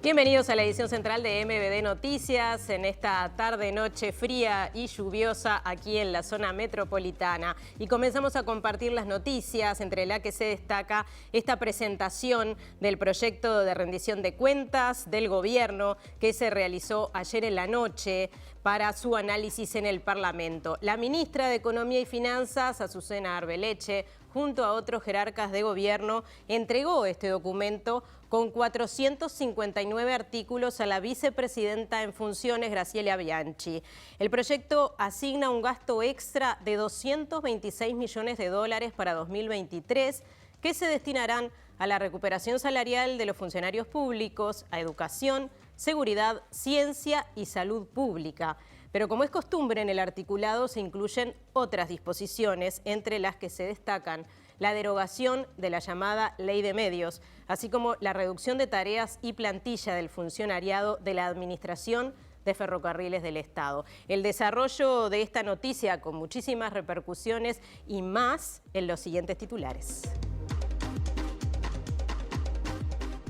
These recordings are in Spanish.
Bienvenidos a la edición central de MBD Noticias en esta tarde-noche fría y lluviosa aquí en la zona metropolitana. Y comenzamos a compartir las noticias, entre las que se destaca esta presentación del proyecto de rendición de cuentas del gobierno que se realizó ayer en la noche para su análisis en el Parlamento. La ministra de Economía y Finanzas, Azucena Arbeleche, junto a otros jerarcas de gobierno, entregó este documento con 459 artículos a la vicepresidenta en funciones, Graciela Bianchi. El proyecto asigna un gasto extra de 226 millones de dólares para 2023 que se destinarán a la recuperación salarial de los funcionarios públicos, a educación, seguridad, ciencia y salud pública. Pero como es costumbre en el articulado se incluyen otras disposiciones, entre las que se destacan la derogación de la llamada Ley de Medios, así como la reducción de tareas y plantilla del funcionariado de la Administración de Ferrocarriles del Estado. El desarrollo de esta noticia con muchísimas repercusiones y más en los siguientes titulares.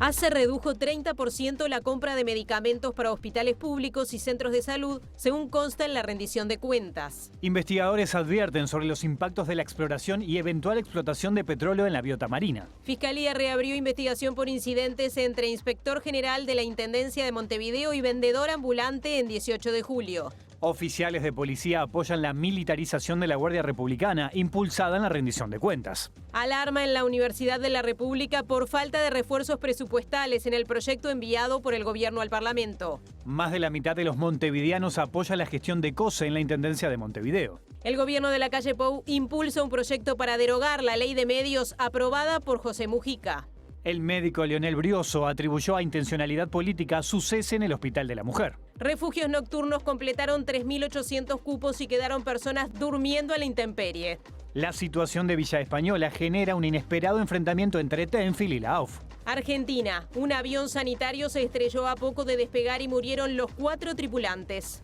ACE redujo 30% la compra de medicamentos para hospitales públicos y centros de salud, según consta en la rendición de cuentas. Investigadores advierten sobre los impactos de la exploración y eventual explotación de petróleo en la biota marina. Fiscalía reabrió investigación por incidentes entre inspector general de la Intendencia de Montevideo y vendedor ambulante en 18 de julio. Oficiales de policía apoyan la militarización de la Guardia Republicana, impulsada en la rendición de cuentas. Alarma en la Universidad de la República por falta de refuerzos presupuestales en el proyecto enviado por el gobierno al Parlamento. Más de la mitad de los montevideanos apoya la gestión de COSE en la Intendencia de Montevideo. El gobierno de la calle Pou impulsa un proyecto para derogar la Ley de Medios aprobada por José Mujica. El médico Leonel Brioso atribuyó a intencionalidad política su cese en el Hospital de la Mujer. Refugios nocturnos completaron 3.800 cupos y quedaron personas durmiendo a la intemperie. La situación de Villa Española genera un inesperado enfrentamiento entre Tenfield y la AUF. Argentina, un avión sanitario se estrelló a poco de despegar y murieron los 4 tripulantes.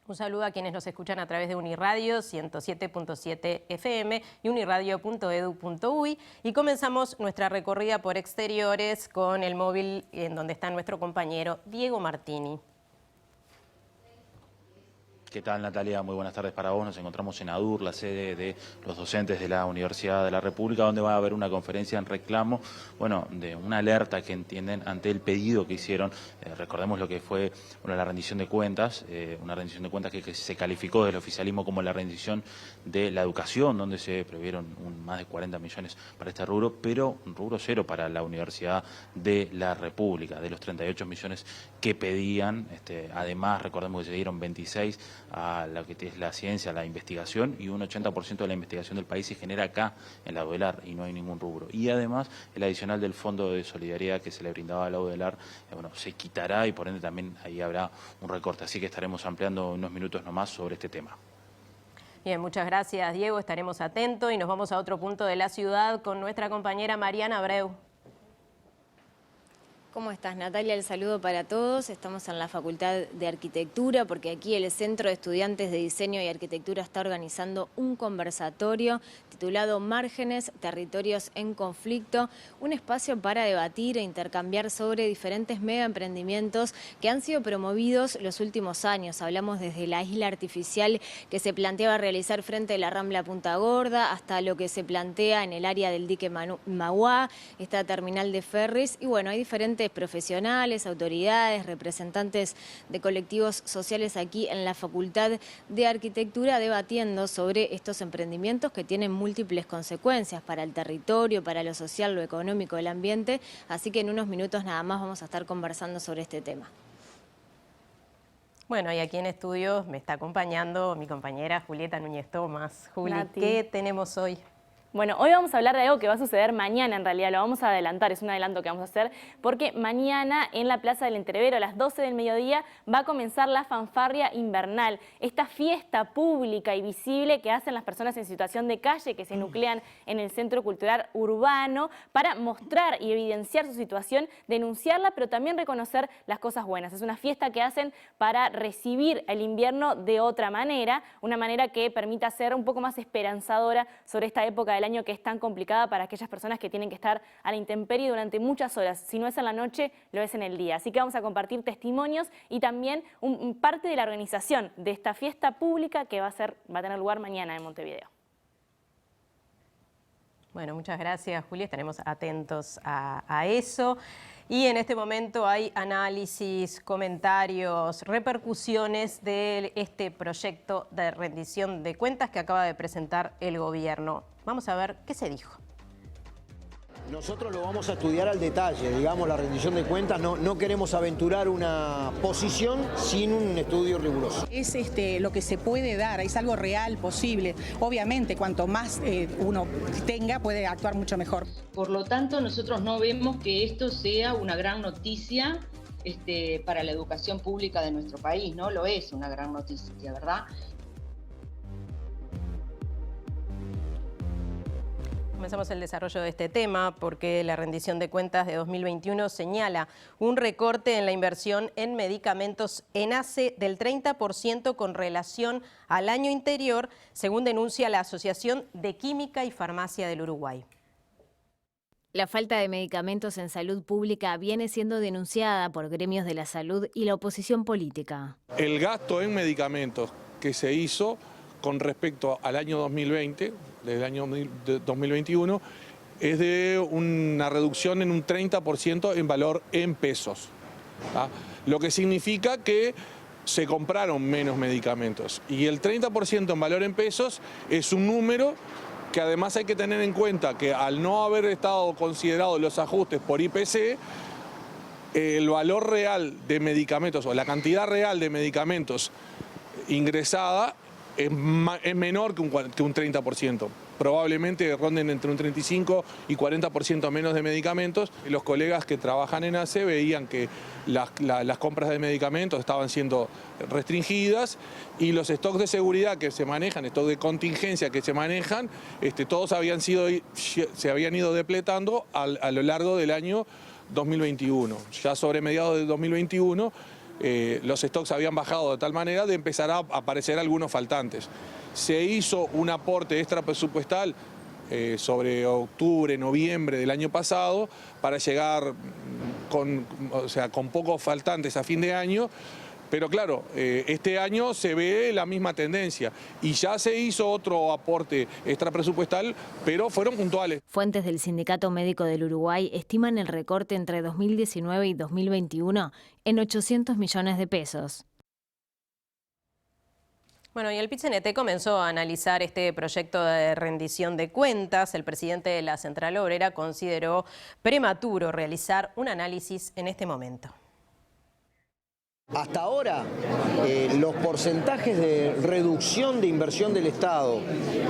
Un saludo a quienes nos escuchan a través de Uniradio 107.7 FM y uniradio.edu.uy. Y comenzamos nuestra recorrida por exteriores con el móvil en donde está nuestro compañero Diego Martini. ¿Qué tal, Natalia? Muy buenas tardes para vos. Nos encontramos en ADUR, la sede de los docentes de la Universidad de la República, donde va a haber una conferencia en reclamo, de una alerta que entienden ante el pedido que hicieron. Recordemos lo que fue la rendición de cuentas, una rendición de cuentas que se calificó del oficialismo como la rendición de la educación, donde se previeron más de 40 millones para este rubro, pero un rubro cero para la Universidad de la República, de los 38 millones que pedían. Además, recordemos que se dieron 26 a lo que es la ciencia, la investigación, y un 80% de la investigación del país se genera acá en la UDELAR y no hay ningún rubro. Y además el adicional del Fondo de Solidaridad que se le brindaba a la UDELAR, se quitará y por ende también ahí habrá un recorte. Así que estaremos ampliando unos minutos nomás sobre este tema. Bien, muchas gracias, Diego. Estaremos atentos y nos vamos a otro punto de la ciudad con nuestra compañera Mariana Abreu. ¿Cómo estás, Natalia? El saludo para todos. Estamos en la Facultad de Arquitectura porque aquí el Centro de Estudiantes de Diseño y Arquitectura está organizando un conversatorio titulado Márgenes, Territorios en Conflicto, un espacio para debatir e intercambiar sobre diferentes megaemprendimientos que han sido promovidos los últimos años. Hablamos desde la isla artificial que se planteaba realizar frente a la Rambla Punta Gorda hasta lo que se plantea en el área del dique Mauá, esta terminal de ferries, y hay diferentes profesionales, autoridades, representantes de colectivos sociales aquí en la Facultad de Arquitectura debatiendo sobre estos emprendimientos que tienen múltiples consecuencias para el territorio, para lo social, lo económico, el ambiente. Así que en unos minutos nada más vamos a estar conversando sobre este tema. Bueno, y aquí en estudios me está acompañando mi compañera Julieta Núñez Tomás. Juli, Nati. ¿Qué tenemos hoy? Bueno, hoy vamos a hablar de algo que va a suceder mañana, en realidad, lo vamos a adelantar, es un adelanto que vamos a hacer, porque mañana en la Plaza del Entrevero a las 12 del mediodía va a comenzar la fanfarria invernal, esta fiesta pública y visible que hacen las personas en situación de calle, que se nuclean en el Centro Cultural Urbano, para mostrar y evidenciar su situación, denunciarla, pero también reconocer las cosas buenas. Es una fiesta que hacen para recibir el invierno de otra manera, una manera que permita ser un poco más esperanzadora sobre esta época del del año que es tan complicada para aquellas personas que tienen que estar a la intemperie durante muchas horas. Si no es en la noche, lo es en el día. Así que vamos a compartir testimonios y también parte de la organización de esta fiesta pública que va a tener lugar mañana en Montevideo. Bueno, muchas gracias, Julia. Estaremos atentos a eso. Y en este momento hay análisis, comentarios, repercusiones de este proyecto de rendición de cuentas que acaba de presentar el gobierno. Vamos a ver qué se dijo. Nosotros lo vamos a estudiar al detalle, digamos, la rendición de cuentas. No queremos aventurar una posición sin un estudio riguroso. Es lo que se puede dar, es algo real, posible. Obviamente, cuanto más uno tenga, puede actuar mucho mejor. Por lo tanto, nosotros no vemos que esto sea una gran noticia para la educación pública de nuestro país. No lo es una gran noticia, ¿verdad? Comenzamos el desarrollo de este tema porque la rendición de cuentas de 2021 señala un recorte en la inversión en medicamentos ENACE del 30% con relación al año anterior, según denuncia la Asociación de Química y Farmacia del Uruguay. La falta de medicamentos en salud pública viene siendo denunciada por gremios de la salud y la oposición política. El gasto en medicamentos que se hizo con respecto al año 2020, desde el año 2021, es de una reducción en un 30% en valor en pesos. ¿Ah? Lo que significa que se compraron menos medicamentos. Y el 30% en valor en pesos es un número que además hay que tener en cuenta que al no haber estado considerados los ajustes por IPC, el valor real de medicamentos o la cantidad real de medicamentos ingresada es menor que un 30%. Probablemente ronden entre un 35 y 40% menos de medicamentos. Los colegas que trabajan en ACE veían que las compras de medicamentos estaban siendo restringidas y los stocks de seguridad que se manejan, stocks de contingencia que se manejan, todos se habían ido depletando a lo largo del año 2021. Ya sobre mediados del 2021, los stocks habían bajado de tal manera de empezar a aparecer algunos faltantes. Se hizo un aporte extra presupuestal sobre octubre, noviembre del año pasado para llegar con pocos faltantes a fin de año. Pero claro, este año se ve la misma tendencia y ya se hizo otro aporte extrapresupuestal, pero fueron puntuales. Fuentes del Sindicato Médico del Uruguay estiman el recorte entre 2019 y 2021 en 800 millones de pesos. Bueno, y el PIT-CNT comenzó a analizar este proyecto de rendición de cuentas. El presidente de la Central Obrera consideró prematuro realizar un análisis en este momento. Hasta ahora, los porcentajes de reducción de inversión del Estado,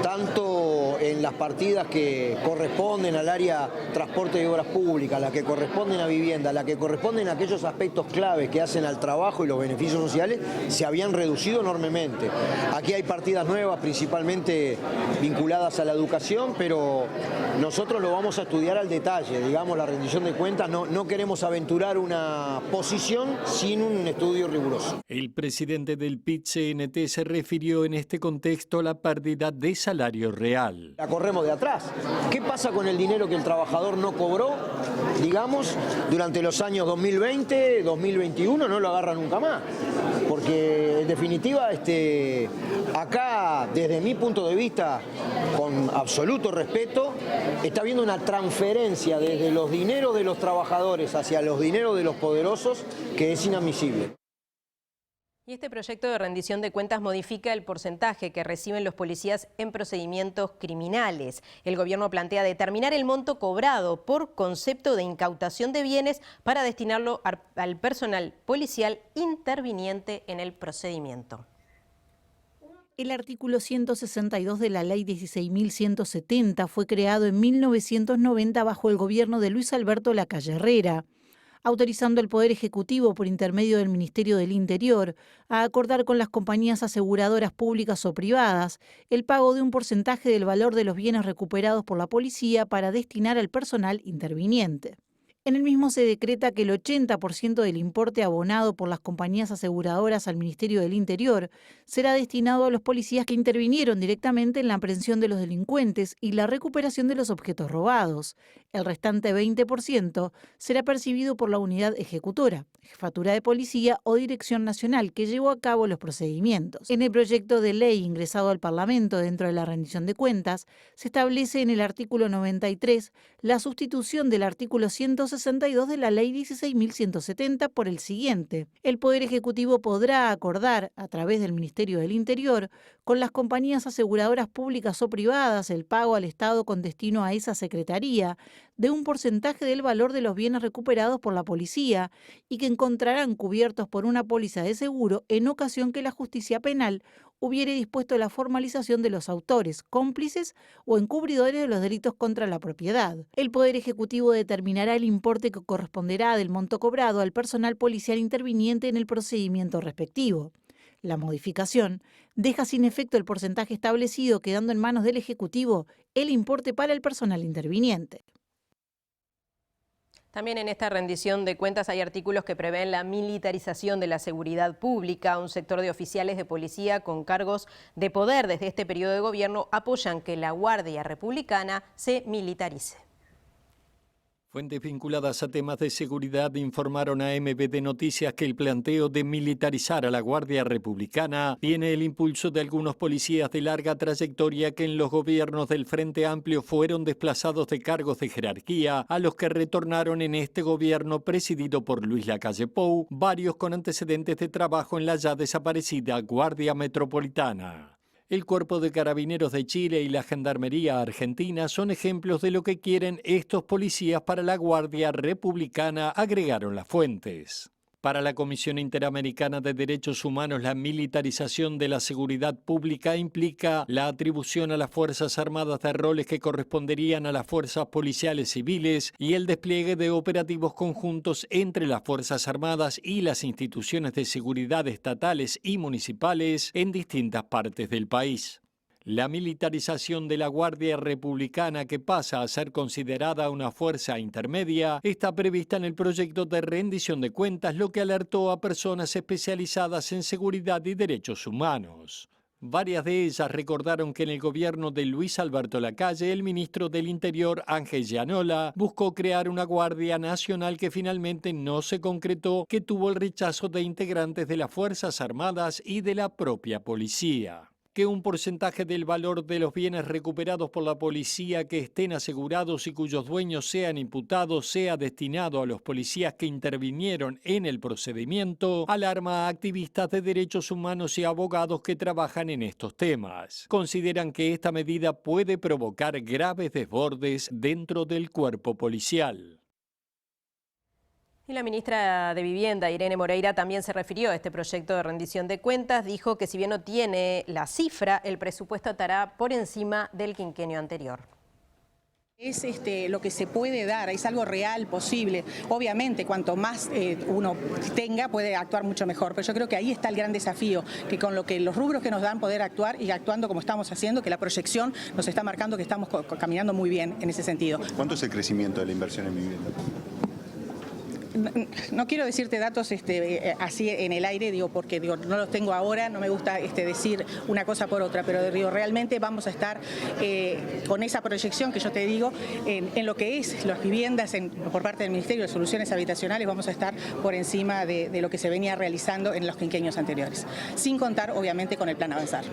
tanto en las partidas que corresponden al área transporte y obras públicas, las que corresponden a vivienda, las que corresponden a aquellos aspectos claves que hacen al trabajo y los beneficios sociales, se habían reducido enormemente. Aquí hay partidas nuevas, principalmente vinculadas a la educación, pero nosotros lo vamos a estudiar al detalle, digamos, la rendición de cuentas. No queremos aventurar una posición sin un estudio riguroso. El presidente del PIT-CNT se refirió en este contexto a la pérdida de salario real. La corremos de atrás. ¿Qué pasa con el dinero que el trabajador no cobró, digamos, durante los años 2020, 2021? No lo agarra nunca más. Porque en definitiva, acá, desde mi punto de vista, con absoluto respeto, está habiendo una transferencia desde los dineros de los trabajadores hacia los dineros de los poderosos que es inadmisible. Y este proyecto de rendición de cuentas modifica el porcentaje que reciben los policías en procedimientos criminales. El gobierno plantea determinar el monto cobrado por concepto de incautación de bienes para destinarlo al personal policial interviniente en el procedimiento. El artículo 162 de la Ley 16.170 fue creado en 1990 bajo el gobierno de Luis Alberto Lacalle Herrera, autorizando al Poder Ejecutivo, por intermedio del Ministerio del Interior, a acordar con las compañías aseguradoras públicas o privadas el pago de un porcentaje del valor de los bienes recuperados por la policía para destinar al personal interviniente. En el mismo se decreta que el 80% del importe abonado por las compañías aseguradoras al Ministerio del Interior será destinado a los policías que intervinieron directamente en la aprehensión de los delincuentes y la recuperación de los objetos robados. El restante 20% será percibido por la unidad ejecutora, Jefatura de Policía o Dirección Nacional, que llevó a cabo los procedimientos. En el proyecto de ley ingresado al Parlamento dentro de la rendición de cuentas, se establece en el artículo 93 la sustitución del artículo 162 de la Ley 16.170 por el siguiente. El Poder Ejecutivo podrá acordar, a través del Ministerio del Interior, con las compañías aseguradoras públicas o privadas el pago al Estado con destino a esa secretaría de un porcentaje del valor de los bienes recuperados por la policía y que encontrarán cubiertos por una póliza de seguro en ocasión que la justicia penal hubiere dispuesto la formalización de los autores, cómplices o encubridores de los delitos contra la propiedad. El Poder Ejecutivo determinará el importe que corresponderá del monto cobrado al personal policial interviniente en el procedimiento respectivo. La modificación deja sin efecto el porcentaje establecido, quedando en manos del Ejecutivo el importe para el personal interviniente. También en esta rendición de cuentas hay artículos que prevén la militarización de la seguridad pública. Un sector de oficiales de policía con cargos de poder desde este periodo de gobierno apoyan que la Guardia Republicana se militarice. Fuentes vinculadas a temas de seguridad informaron a MBD Noticias que el planteo de militarizar a la Guardia Republicana tiene el impulso de algunos policías de larga trayectoria que en los gobiernos del Frente Amplio fueron desplazados de cargos de jerarquía, a los que retornaron en este gobierno presidido por Luis Lacalle Pou, varios con antecedentes de trabajo en la ya desaparecida Guardia Metropolitana. El Cuerpo de Carabineros de Chile y la Gendarmería Argentina son ejemplos de lo que quieren estos policías para la Guardia Republicana, agregaron las fuentes. Para la Comisión Interamericana de Derechos Humanos, la militarización de la seguridad pública implica la atribución a las Fuerzas Armadas de roles que corresponderían a las fuerzas policiales civiles y el despliegue de operativos conjuntos entre las Fuerzas Armadas y las instituciones de seguridad estatales y municipales en distintas partes del país. La militarización de la Guardia Republicana, que pasa a ser considerada una fuerza intermedia, está prevista en el proyecto de rendición de cuentas, lo que alertó a personas especializadas en seguridad y derechos humanos. Varias de ellas recordaron que en el gobierno de Luis Alberto Lacalle, el ministro del Interior, Ángel Gianola, buscó crear una Guardia Nacional que finalmente no se concretó, que tuvo el rechazo de integrantes de las Fuerzas Armadas y de la propia policía. Que un porcentaje del valor de los bienes recuperados por la policía que estén asegurados y cuyos dueños sean imputados sea destinado a los policías que intervinieron en el procedimiento, alarma a activistas de derechos humanos y abogados que trabajan en estos temas. Consideran que esta medida puede provocar graves desbordes dentro del cuerpo policial. Y la ministra de Vivienda, Irene Moreira, también se refirió a este proyecto de rendición de cuentas. Dijo que si bien no tiene la cifra, el presupuesto estará por encima del quinquenio anterior. Es lo que se puede dar, es algo real, posible. Obviamente, cuanto más uno tenga, puede actuar mucho mejor. Pero yo creo que ahí está el gran desafío, que con lo que los rubros que nos dan poder actuar y actuando como estamos haciendo, que la proyección nos está marcando que estamos caminando muy bien en ese sentido. ¿Cuánto es el crecimiento de la inversión en vivienda? No quiero decirte datos así en el aire, porque no los tengo ahora, no me gusta decir una cosa por otra, pero realmente vamos a estar con esa proyección que yo te digo, en lo que es las viviendas por parte del Ministerio de Soluciones Habitacionales, vamos a estar por encima de lo que se venía realizando en los quinquenios anteriores, sin contar obviamente con el Plan Avanzar.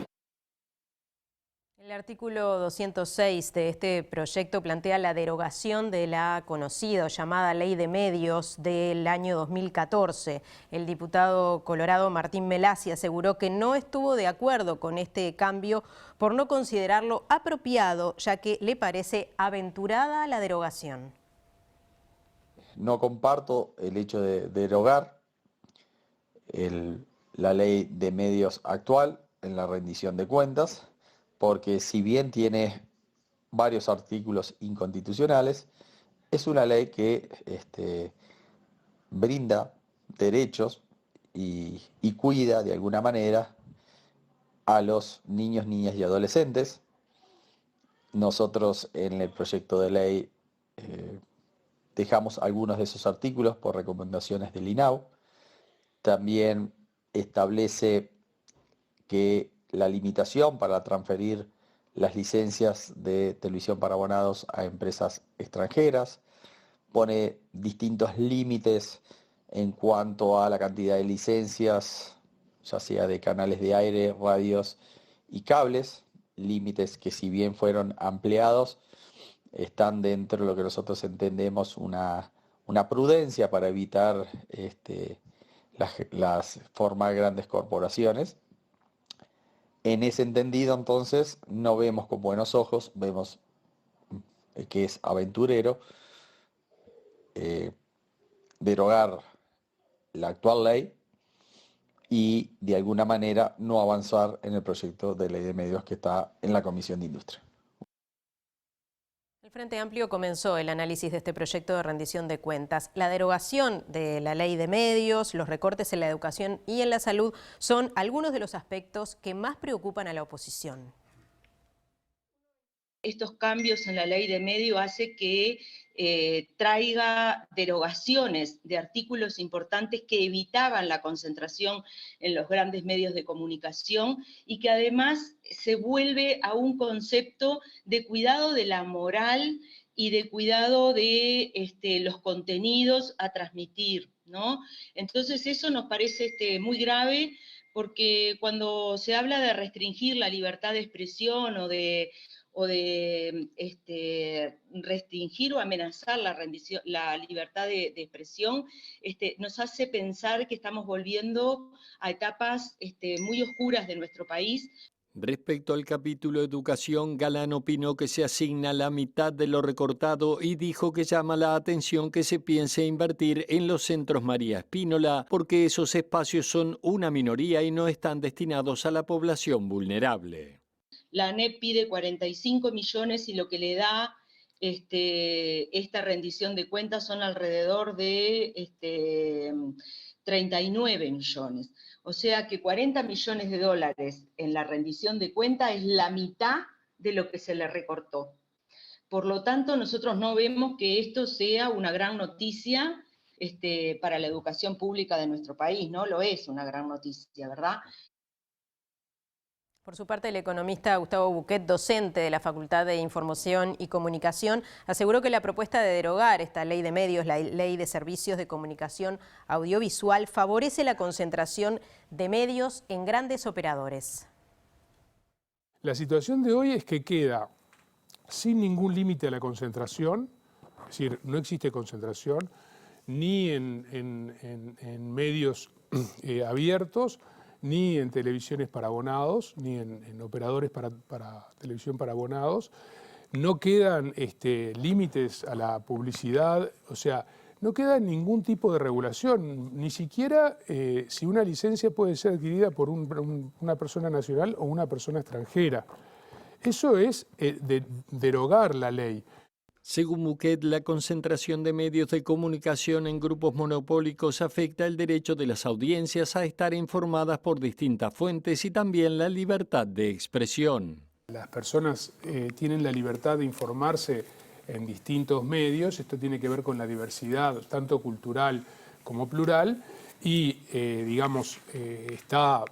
El artículo 206 de este proyecto plantea la derogación de la conocida o llamada Ley de Medios del año 2014. El diputado colorado Martín Melassi aseguró que no estuvo de acuerdo con este cambio por no considerarlo apropiado, ya que le parece aventurada la derogación. No comparto el hecho de derogar la Ley de Medios actual en la rendición de cuentas, porque si bien tiene varios artículos inconstitucionales, es una ley que brinda derechos y cuida de alguna manera a los niños, niñas y adolescentes. Nosotros en el proyecto de ley dejamos algunos de esos artículos por recomendaciones del INAU. También establece que la limitación para transferir las licencias de televisión para abonados a empresas extranjeras, pone distintos límites en cuanto a la cantidad de licencias, ya sea de canales de aire, radios y cables, límites que si bien fueron ampliados, están dentro de lo que nosotros entendemos una prudencia para evitar las formas de grandes corporaciones. En ese entendido, entonces, no vemos con buenos ojos, vemos que es aventurero derogar la actual ley y de alguna manera no avanzar en el proyecto de ley de medios que está en la Comisión de Industria. El Frente Amplio comenzó el análisis de este proyecto de rendición de cuentas. La derogación de la ley de medios, los recortes en la educación y en la salud son algunos de los aspectos que más preocupan a la oposición. Estos cambios en la ley de medios hace que traiga derogaciones de artículos importantes que evitaban la concentración en los grandes medios de comunicación y que además se vuelve a un concepto de cuidado de la moral y de cuidado de los contenidos a transmitir, ¿no? Entonces eso nos parece muy grave, porque cuando se habla de restringir la libertad de expresión o de restringir o amenazar la libertad de expresión, nos hace pensar que estamos volviendo a etapas muy oscuras de nuestro país. Respecto al capítulo Educación, Galán opinó que se asigna la mitad de lo recortado y dijo que llama la atención que se piense invertir en los centros María Espínola, porque esos espacios son una minoría y no están destinados a la población vulnerable. La ANEP pide 45 millones y lo que le da esta rendición de cuentas son alrededor de 39 millones. O sea que 40 millones de dólares en la rendición de cuentas es la mitad de lo que se le recortó. Por lo tanto, nosotros no vemos que esto sea una gran noticia para la educación pública de nuestro país. No lo es una gran noticia, ¿verdad? Por su parte, el economista Gustavo Buquet, docente de la Facultad de Información y Comunicación, aseguró que la propuesta de derogar esta ley de medios, la ley de servicios de comunicación audiovisual, favorece la concentración de medios en grandes operadores. La situación de hoy es que queda sin ningún límite a la concentración, es decir, no existe concentración ni en medios abiertos, ni en televisiones para abonados, ni en operadores para televisión para abonados. No quedan límites a la publicidad, o sea, no queda ningún tipo de regulación, ni siquiera si una licencia puede ser adquirida por una persona nacional o una persona extranjera. Eso es derogar la ley. Según Buquet, la concentración de medios de comunicación en grupos monopólicos afecta el derecho de las audiencias a estar informadas por distintas fuentes y también la libertad de expresión. Las personas tienen la libertad de informarse en distintos medios, esto tiene que ver con la diversidad, tanto cultural como plural, y está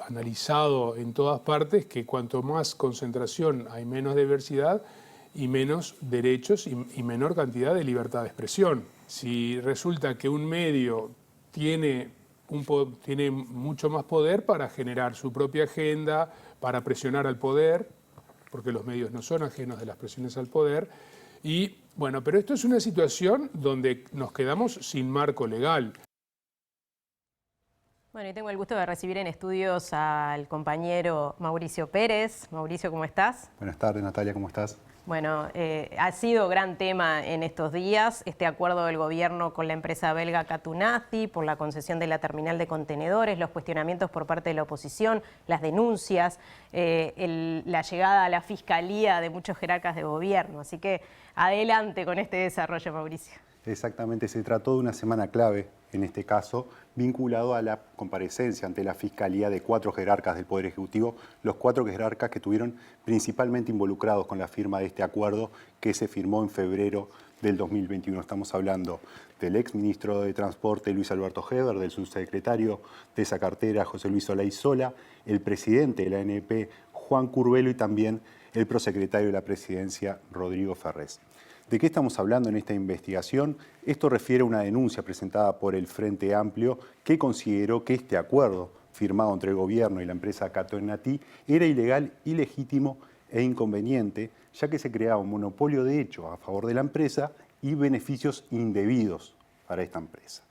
analizado en todas partes que cuanto más concentración hay menos diversidad, y menos derechos y menor cantidad de libertad de expresión. Si resulta que un medio tiene mucho más poder para generar su propia agenda, para presionar al poder, porque los medios no son ajenos de las presiones al poder, y bueno, pero esto es una situación donde nos quedamos sin marco legal. Bueno, y tengo el gusto de recibir en estudios al compañero Mauricio Pérez. Mauricio, ¿cómo estás? Buenas tardes, Natalia, ¿cómo estás? Bueno, ha sido gran tema en estos días este acuerdo del gobierno con la empresa belga Katunazi por la concesión de la terminal de contenedores, los cuestionamientos por parte de la oposición, las denuncias, la llegada a la fiscalía de muchos jerarcas de gobierno. Así que adelante con este desarrollo, Mauricio. Exactamente, se trató de una semana clave en este caso, vinculado a la comparecencia ante la Fiscalía de 4 jerarcas del Poder Ejecutivo, los 4 jerarcas que estuvieron principalmente involucrados con la firma de este acuerdo que se firmó en febrero del 2021. Estamos hablando del exministro de Transporte Luis Alberto Heber, del subsecretario de esa cartera José Luis Olaizola, el presidente de la ANP Juan Curbelo y también el prosecretario de la Presidencia Rodrigo Ferrés. ¿De qué estamos hablando en esta investigación? Esto refiere a una denuncia presentada por el Frente Amplio que consideró que este acuerdo firmado entre el gobierno y la empresa Cato-Enatí era ilegal, ilegítimo e inconveniente, ya que se creaba un monopolio de hecho a favor de la empresa y beneficios indebidos para esta empresa.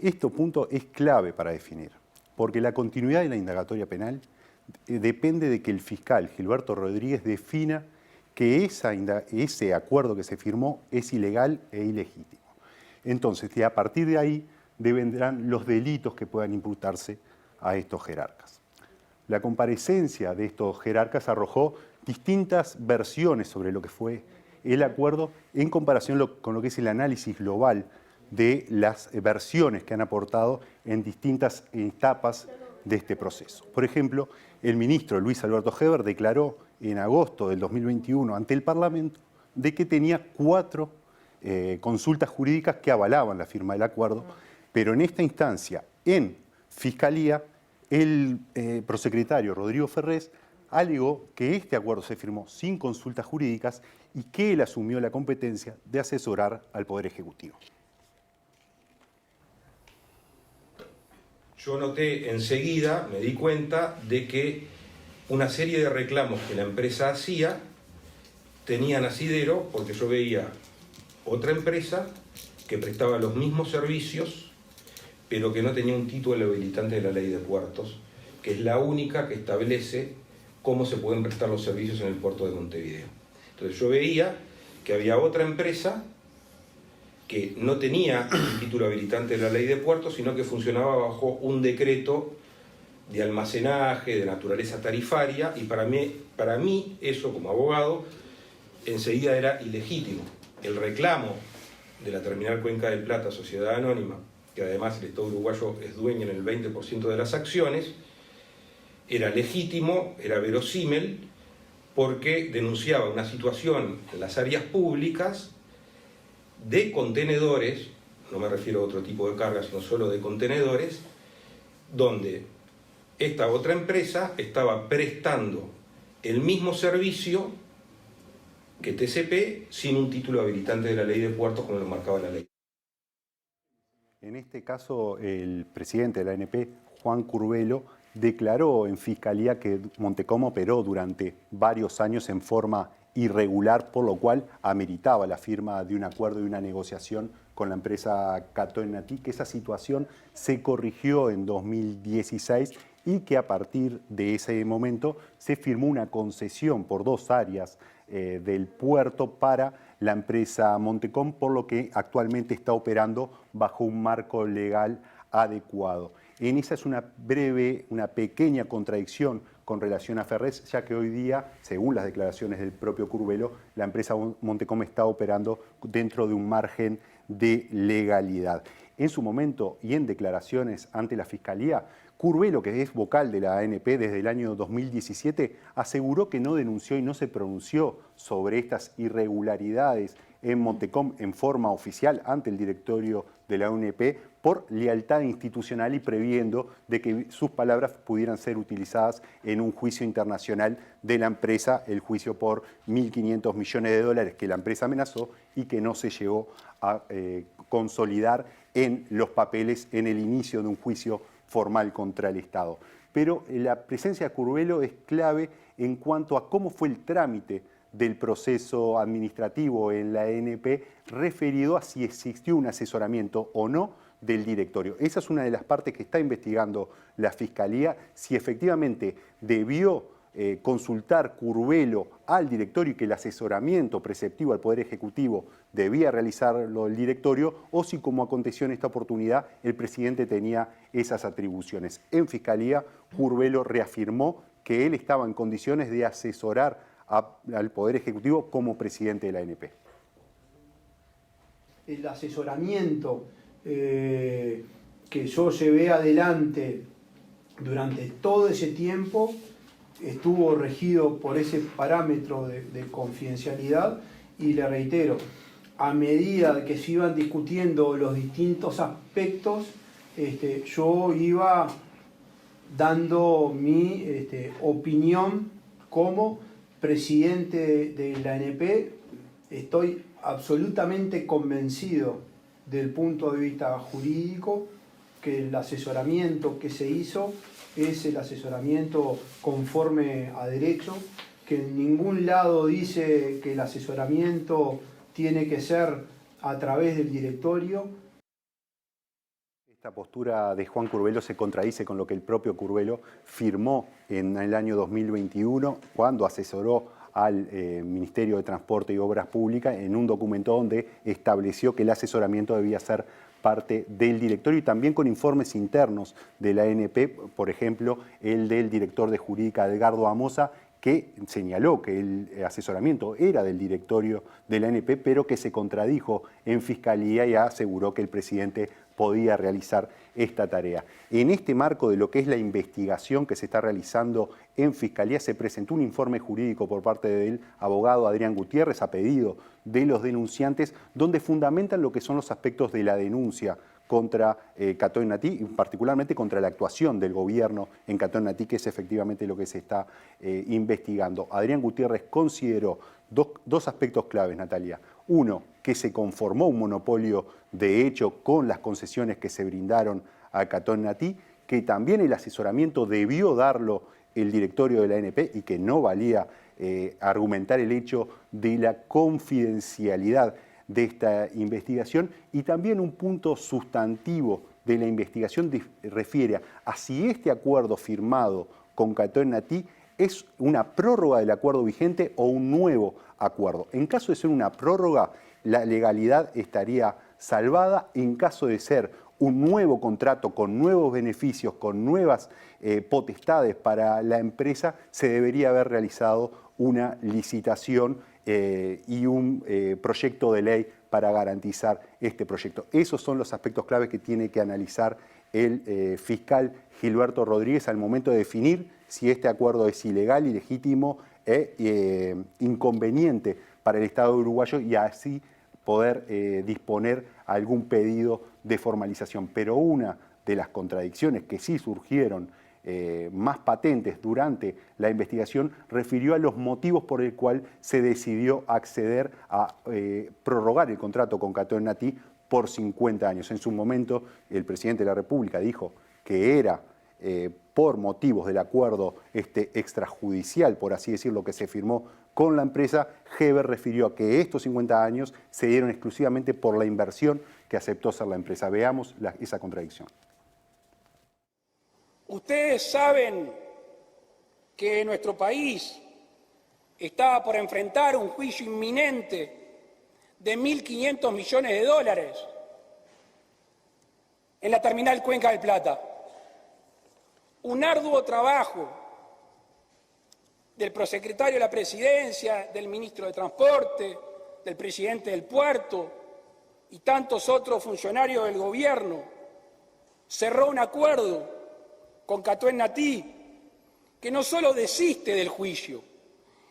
Este punto es clave para definir, porque la continuidad de la indagatoria penal depende de que el fiscal Gilberto Rodríguez defina que ese acuerdo que se firmó es ilegal e ilegítimo. Entonces, a partir de ahí vendrán los delitos que puedan imputarse a estos jerarcas. La comparecencia de estos jerarcas arrojó distintas versiones sobre lo que fue el acuerdo en comparación con lo que es el análisis global de las versiones que han aportado en distintas etapas de este proceso. Por ejemplo, el ministro Luis Alberto Heber declaró en agosto del 2021 ante el Parlamento de que tenía 4 consultas jurídicas que avalaban la firma del acuerdo, pero en esta instancia, en Fiscalía, el prosecretario Rodrigo Ferrés alegó que este acuerdo se firmó sin consultas jurídicas y que él asumió la competencia de asesorar al Poder Ejecutivo. Yo noté enseguida, me di cuenta de que una serie de reclamos que la empresa hacía tenían asidero porque yo veía otra empresa que prestaba los mismos servicios, pero que no tenía un título habilitante de la Ley de Puertos, que es la única que establece cómo se pueden prestar los servicios en el puerto de Montevideo. Entonces yo veía que había otra empresa que no tenía un título habilitante de la Ley de Puertos, sino que funcionaba bajo un decreto de almacenaje, de naturaleza tarifaria, y para mí eso, como abogado, enseguida era ilegítimo. El reclamo de la Terminal Cuenca del Plata, Sociedad Anónima, que además el Estado uruguayo es dueño en el 20% de las acciones, era legítimo, era verosímil, porque denunciaba una situación en las áreas públicas de contenedores, no me refiero a otro tipo de cargas, sino solo de contenedores, donde esta otra empresa estaba prestando el mismo servicio que TCP sin un título habilitante de la Ley de Puertos como lo marcaba la ley. En este caso, el presidente de la ANP, Juan Curbelo, declaró en Fiscalía que Montecom operó durante varios años en forma irregular, por lo cual ameritaba la firma de un acuerdo y una negociación con la empresa Cato-Enatí, que esa situación se corrigió en 2016 y que a partir de ese momento se firmó una concesión por 2 áreas del puerto para la empresa Montecom, por lo que actualmente está operando bajo un marco legal adecuado. En esa es una pequeña contradicción con relación a Ferrés, ya que hoy día, según las declaraciones del propio Curbelo, la empresa Montecom está operando dentro de un margen de legalidad. En su momento y en declaraciones ante la Fiscalía, Curbelo, que es vocal de la ANP desde el año 2017, aseguró que no denunció y no se pronunció sobre estas irregularidades en Montecom en forma oficial ante el directorio de la ANP por lealtad institucional y previendo de que sus palabras pudieran ser utilizadas en un juicio internacional de la empresa, el juicio por $1.500 millones que la empresa amenazó y que no se llegó a consolidar en los papeles en el inicio de un juicio formal contra el Estado. Pero la presencia de Curbelo es clave en cuanto a cómo fue el trámite del proceso administrativo en la ANP referido a si existió un asesoramiento o no del directorio. Esa es una de las partes que está investigando la Fiscalía, si efectivamente debió consultar Curbelo al directorio y que el asesoramiento preceptivo al Poder Ejecutivo debía realizarlo el directorio, o si, como aconteció en esta oportunidad, el presidente tenía esas atribuciones. En Fiscalía, Curbelo reafirmó que él estaba en condiciones de asesorar al Poder Ejecutivo como presidente de la ANP. el asesoramiento que yo llevé adelante durante todo ese tiempo estuvo regido por ese parámetro de confidencialidad, y le reitero, a medida que se iban discutiendo los distintos aspectos, yo iba dando mi opinión como presidente de la ANP. Estoy absolutamente convencido del punto de vista jurídico que el asesoramiento que se hizo es el asesoramiento conforme a derecho, que en ningún lado dice que el asesoramiento tiene que ser a través del directorio. Esta postura de Juan Curbelo se contradice con lo que el propio Curbelo firmó en el año 2021 cuando asesoró al Ministerio de Transporte y Obras Públicas en un documento donde estableció que el asesoramiento debía ser parte del directorio, y también con informes internos de la ANP, por ejemplo, el del director de Jurídica, Edgardo Amosa, que señaló que el asesoramiento era del directorio de la ANP, pero que se contradijo en Fiscalía y aseguró que el presidente podía realizar esta tarea. En este marco de lo que es la investigación que se está realizando en Fiscalía, se presentó un informe jurídico por parte del abogado Adrián Gutiérrez a pedido de los denunciantes, donde fundamentan lo que son los aspectos de la denuncia contra Catón Natí, y particularmente contra la actuación del gobierno en Catón Natí, que es efectivamente lo que se está investigando. Adrián Gutiérrez consideró dos aspectos claves, Natalia. Uno, que se conformó un monopolio de hecho con las concesiones que se brindaron a Catón Natí, que también el asesoramiento debió darlo el directorio de la ANP y que no valía argumentar el hecho de la confidencialidad de esta investigación, y también un punto sustantivo de la investigación refiere a si este acuerdo firmado con Catón Natí es una prórroga del acuerdo vigente o un nuevo acuerdo. En caso de ser una prórroga, la legalidad estaría salvada. En caso de ser un nuevo contrato con nuevos beneficios, con nuevas potestades para la empresa, se debería haber realizado una licitación y un proyecto de ley para garantizar este proyecto. Esos son los aspectos claves que tiene que analizar el fiscal Gilberto Rodríguez al momento de definir si este acuerdo es ilegal, ilegítimo e inconveniente para el Estado uruguayo, y así poder disponer algún pedido de formalización. Pero una de las contradicciones que sí surgieron más patentes durante la investigación refirió a los motivos por el cual se decidió acceder a prorrogar el contrato con Catón Natí por 50 años. En su momento, el presidente de la República dijo que era por motivos del acuerdo extrajudicial, por así decirlo, que se firmó con la empresa. Heber refirió a que estos 50 años se dieron exclusivamente por la inversión que aceptó hacer la empresa. Veamos esa contradicción. Ustedes saben que nuestro país estaba por enfrentar un juicio inminente de 1.500 millones de dólares en la terminal Cuenca del Plata. Un arduo trabajo del prosecretario de la Presidencia, del ministro de Transporte, del presidente del puerto y tantos otros funcionarios del gobierno cerró un acuerdo con Catón Natí, que no solo desiste del juicio,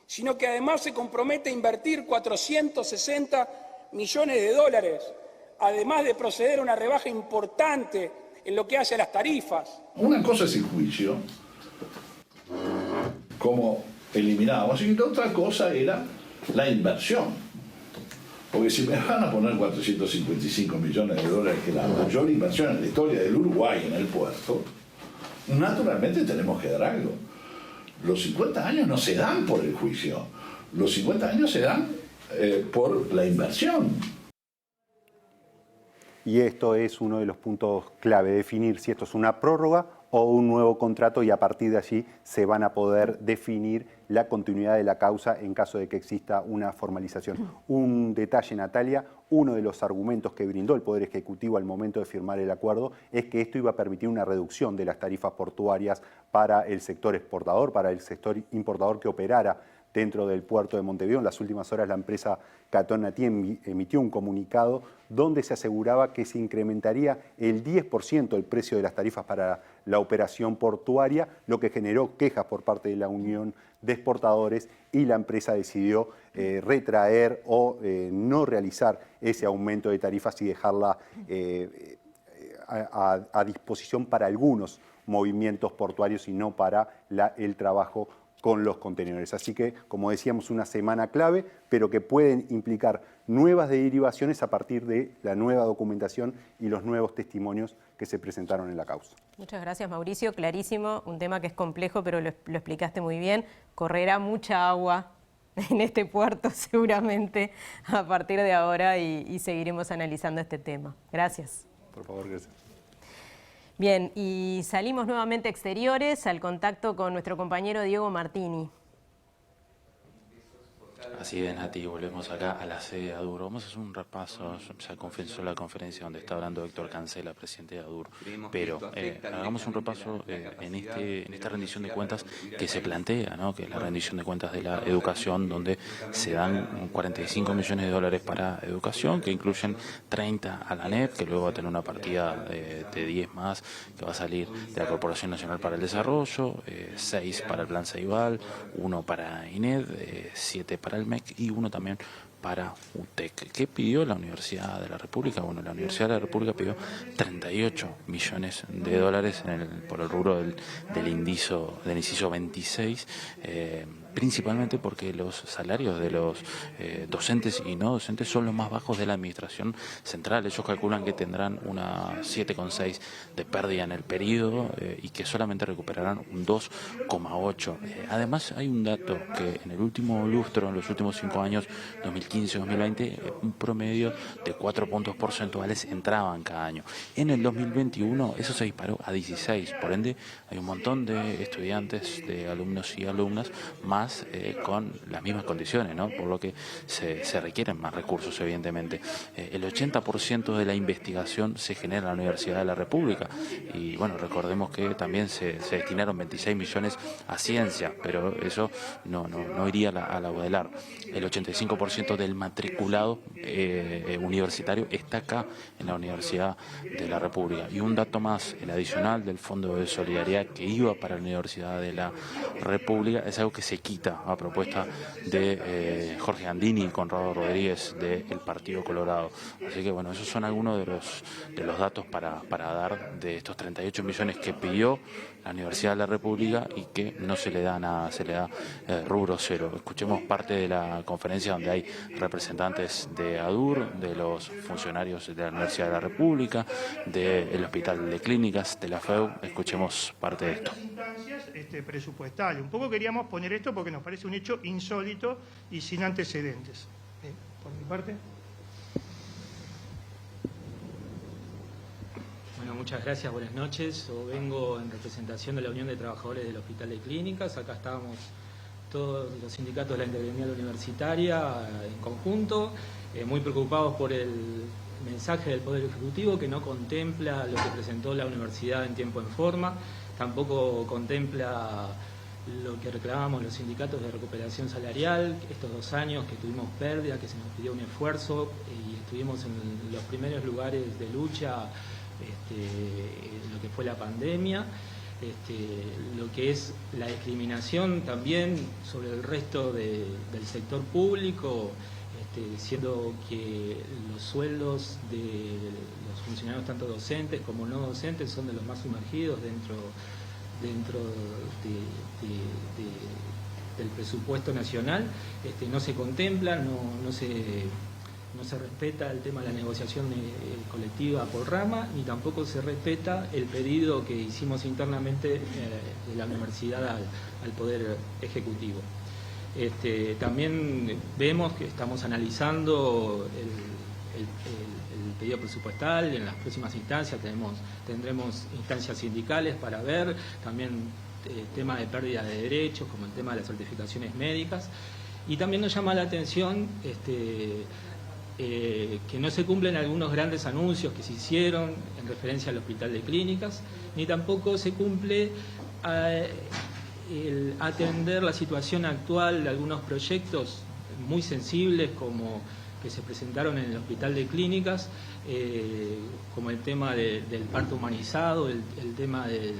sino que además se compromete a invertir 460 millones de dólares, además de proceder a una rebaja importante en lo que hace a las tarifas. Una cosa es el juicio, como eliminábamos, y otra cosa era la inversión. Porque si me van a poner 455 millones de dólares, que es la mayor inversión en la historia del Uruguay en el puerto, naturalmente tenemos que dar algo. Los 50 años no se dan por el juicio, los 50 años se dan por la inversión. Y esto es uno de los puntos clave, definir si esto es una prórroga o un nuevo contrato, y a partir de allí se van a poder definir la continuidad de la causa en caso de que exista una formalización. Un detalle, Natalia, uno de los argumentos que brindó el Poder Ejecutivo al momento de firmar el acuerdo es que esto iba a permitir una reducción de las tarifas portuarias para el sector exportador, para el sector importador que operara dentro del puerto de Montevideo. En las últimas horas la empresa Catonati emitió un comunicado donde se aseguraba que se incrementaría el 10% el precio de las tarifas para la operación portuaria, lo que generó quejas por parte de la Unión de Exportadores, y la empresa decidió retraer o no realizar ese aumento de tarifas y dejarla a disposición para algunos movimientos portuarios y no para el trabajo con los contenedores. Así que, como decíamos, una semana clave, pero que pueden implicar nuevas derivaciones a partir de la nueva documentación y los nuevos testimonios que se presentaron en la causa. Muchas gracias, Mauricio. Clarísimo, un tema que es complejo, pero lo explicaste muy bien. Correrá mucha agua en este puerto seguramente a partir de ahora y seguiremos analizando este tema. Gracias. Por favor, gracias. Bien, y salimos nuevamente a exteriores al contacto con nuestro compañero Diego Martini. Así es, Nati, volvemos acá a la sede de ADUR. Vamos a hacer un repaso, ya confesó la conferencia donde está hablando Héctor Cancela, presidente de ADUR, pero hagamos un repaso en esta rendición de cuentas que se plantea, ¿no? Que es la rendición de cuentas de la educación, donde se dan 45 millones de dólares para educación, que incluyen 30 a la ANEP, que luego va a tener una partida de 10 más, que va a salir de la Corporación Nacional para el Desarrollo, 6 para el Plan Ceibal, 1 para INED, 7 para el MEC y 1 también para UTEC. ¿Qué pidió la Universidad de la República? Bueno, la Universidad de la República pidió 38 millones de dólares por el rubro del inciso 26, principalmente porque los salarios de los docentes y no docentes son los más bajos de la administración central. Ellos calculan que tendrán una 7,6 de pérdida en el periodo y que solamente recuperarán un 2,8. Además, hay un dato que en el último lustro, en los últimos 5 años, 2015-2020, un promedio de 4 puntos porcentuales entraban cada año. En el 2021 eso se disparó a 16, por ende hay un montón de estudiantes, de alumnos y alumnas más con las mismas condiciones, ¿no? Por lo que se requieren más recursos, evidentemente. El 80% de la investigación se genera en la Universidad de la República y bueno, recordemos que también se destinaron 26 millones a ciencia, pero eso no iría a la UDELAR. El 85% del matriculado universitario está acá en la Universidad de la República. Y un dato más, el adicional del Fondo de Solidaridad que iba para la Universidad de la República es algo que se quita a propuesta de Jorge Gandini y Conrado Rodríguez del Partido Colorado. Así que bueno, esos son algunos de los datos para dar de estos 38 millones que pidió la Universidad de la República y que no se le da nada, se le da rubro cero. Escuchemos parte de la conferencia donde hay representantes de ADUR, de los funcionarios de la Universidad de la República, del Hospital de Clínicas, de la FEU. Escuchemos parte de esto. Presupuestario. Un poco queríamos poner esto porque nos parece un hecho insólito y sin antecedentes. Por mi parte. Bueno, muchas gracias, buenas noches. Yo vengo en representación de la Unión de Trabajadores del Hospital de Clínicas. Acá estábamos todos los sindicatos de la intergremial universitaria en conjunto, muy preocupados por el mensaje del Poder Ejecutivo que no contempla lo que presentó la universidad en tiempo y en forma, tampoco contempla lo que reclamábamos los sindicatos de recuperación salarial, estos 2 años que tuvimos pérdida, que se nos pidió un esfuerzo y estuvimos en los primeros lugares de lucha, lo que fue la pandemia, lo que es la discriminación también sobre el resto del sector público, siendo que los sueldos de los funcionarios, tanto docentes como no docentes, son de los más sumergidos dentro del presupuesto nacional. No se contempla, no se respeta el tema de la negociación colectiva por rama, ni tampoco se respeta el pedido que hicimos internamente de la universidad al Poder Ejecutivo. También vemos que estamos analizando el pedido presupuestal. En las próximas instancias tendremos instancias sindicales para ver también tema de pérdida de derechos, como el tema de las certificaciones médicas. Y también nos llama la atención que no se cumplen algunos grandes anuncios que se hicieron en referencia al Hospital de Clínicas, ni tampoco se cumple el atender la situación actual de algunos proyectos muy sensibles como que se presentaron en el Hospital de Clínicas, como el tema del parto humanizado, el tema del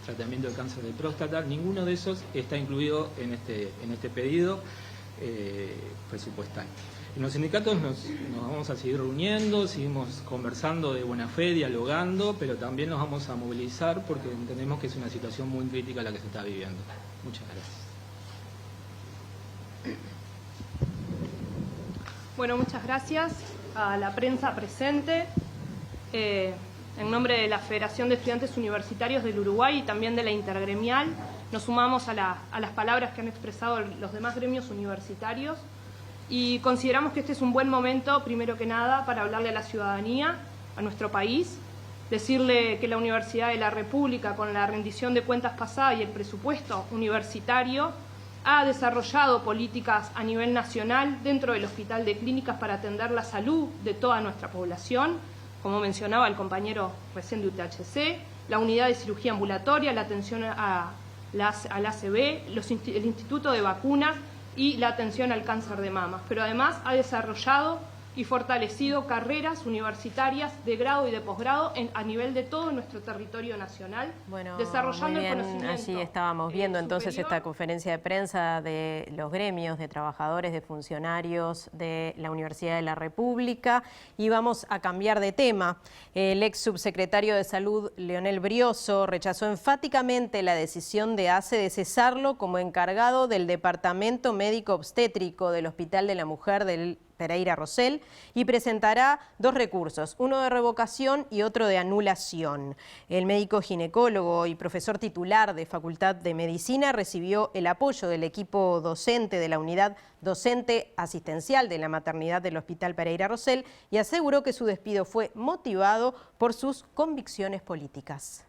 tratamiento de cáncer de próstata. Ninguno de esos está incluido en este pedido presupuestal. En los sindicatos nos vamos a seguir reuniendo, seguimos conversando de buena fe, dialogando, pero también nos vamos a movilizar porque entendemos que es una situación muy crítica la que se está viviendo. Muchas gracias. Bueno, muchas gracias a la prensa presente. En nombre de la Federación de Estudiantes Universitarios del Uruguay y también de la Intergremial, nos sumamos a las palabras que han expresado los demás gremios universitarios y consideramos que este es un buen momento, primero que nada, para hablarle a la ciudadanía, a nuestro país, decirle que la Universidad de la República, con la rendición de cuentas pasada y el presupuesto universitario, ha desarrollado políticas a nivel nacional dentro del Hospital de Clínicas para atender la salud de toda nuestra población, como mencionaba el compañero recién de UTHC, la unidad de cirugía ambulatoria, la atención al ACV, el Instituto de Vacunas y la atención al cáncer de mama. Pero además ha desarrollado y fortalecido carreras universitarias de grado y de posgrado a nivel de todo nuestro territorio nacional, desarrollando el conocimiento. Allí estábamos viendo entonces esta conferencia de prensa de los gremios de trabajadores, de funcionarios de la Universidad de la República, y vamos a cambiar de tema. El ex subsecretario de Salud, Leonel Brioso, rechazó enfáticamente la decisión de ACE de cesarlo como encargado del Departamento Médico Obstétrico del Hospital de la Mujer del Pereira Rosell y presentará 2 recursos, uno de revocación y otro de anulación. El médico ginecólogo y profesor titular de Facultad de Medicina recibió el apoyo del equipo docente de la unidad docente asistencial de la maternidad del Hospital Pereira Rosell y aseguró que su despido fue motivado por sus convicciones políticas.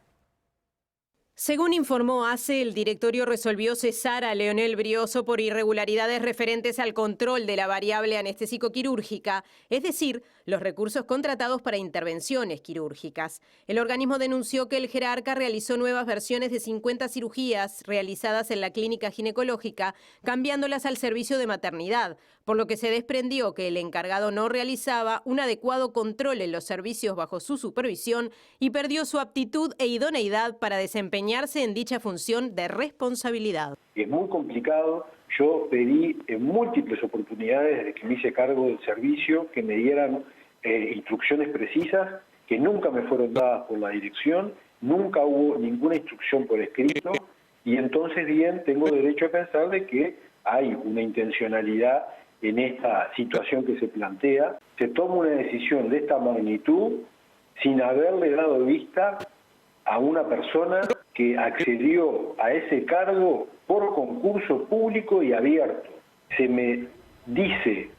Según informó ACE, el directorio resolvió cesar a Leonel Brioso por irregularidades referentes al control de la variable anestésico-quirúrgica, es decir, los recursos contratados para intervenciones quirúrgicas. El organismo denunció que el jerarca realizó nuevas versiones de 50 cirugías realizadas en la clínica ginecológica, cambiándolas al servicio de maternidad, por lo que se desprendió que el encargado no realizaba un adecuado control en los servicios bajo su supervisión y perdió su aptitud e idoneidad para desempeñarse en dicha función de responsabilidad. Es muy complicado. Yo pedí en múltiples oportunidades desde que me hice cargo del servicio que me dieran instrucciones precisas que nunca me fueron dadas por la dirección, nunca hubo ninguna instrucción por escrito y entonces bien tengo derecho a pensar de que hay una intencionalidad en esta situación que se plantea. Se toma una decisión de esta magnitud sin haberle dado vista a una persona que accedió a ese cargo por concurso público y abierto. Se me dice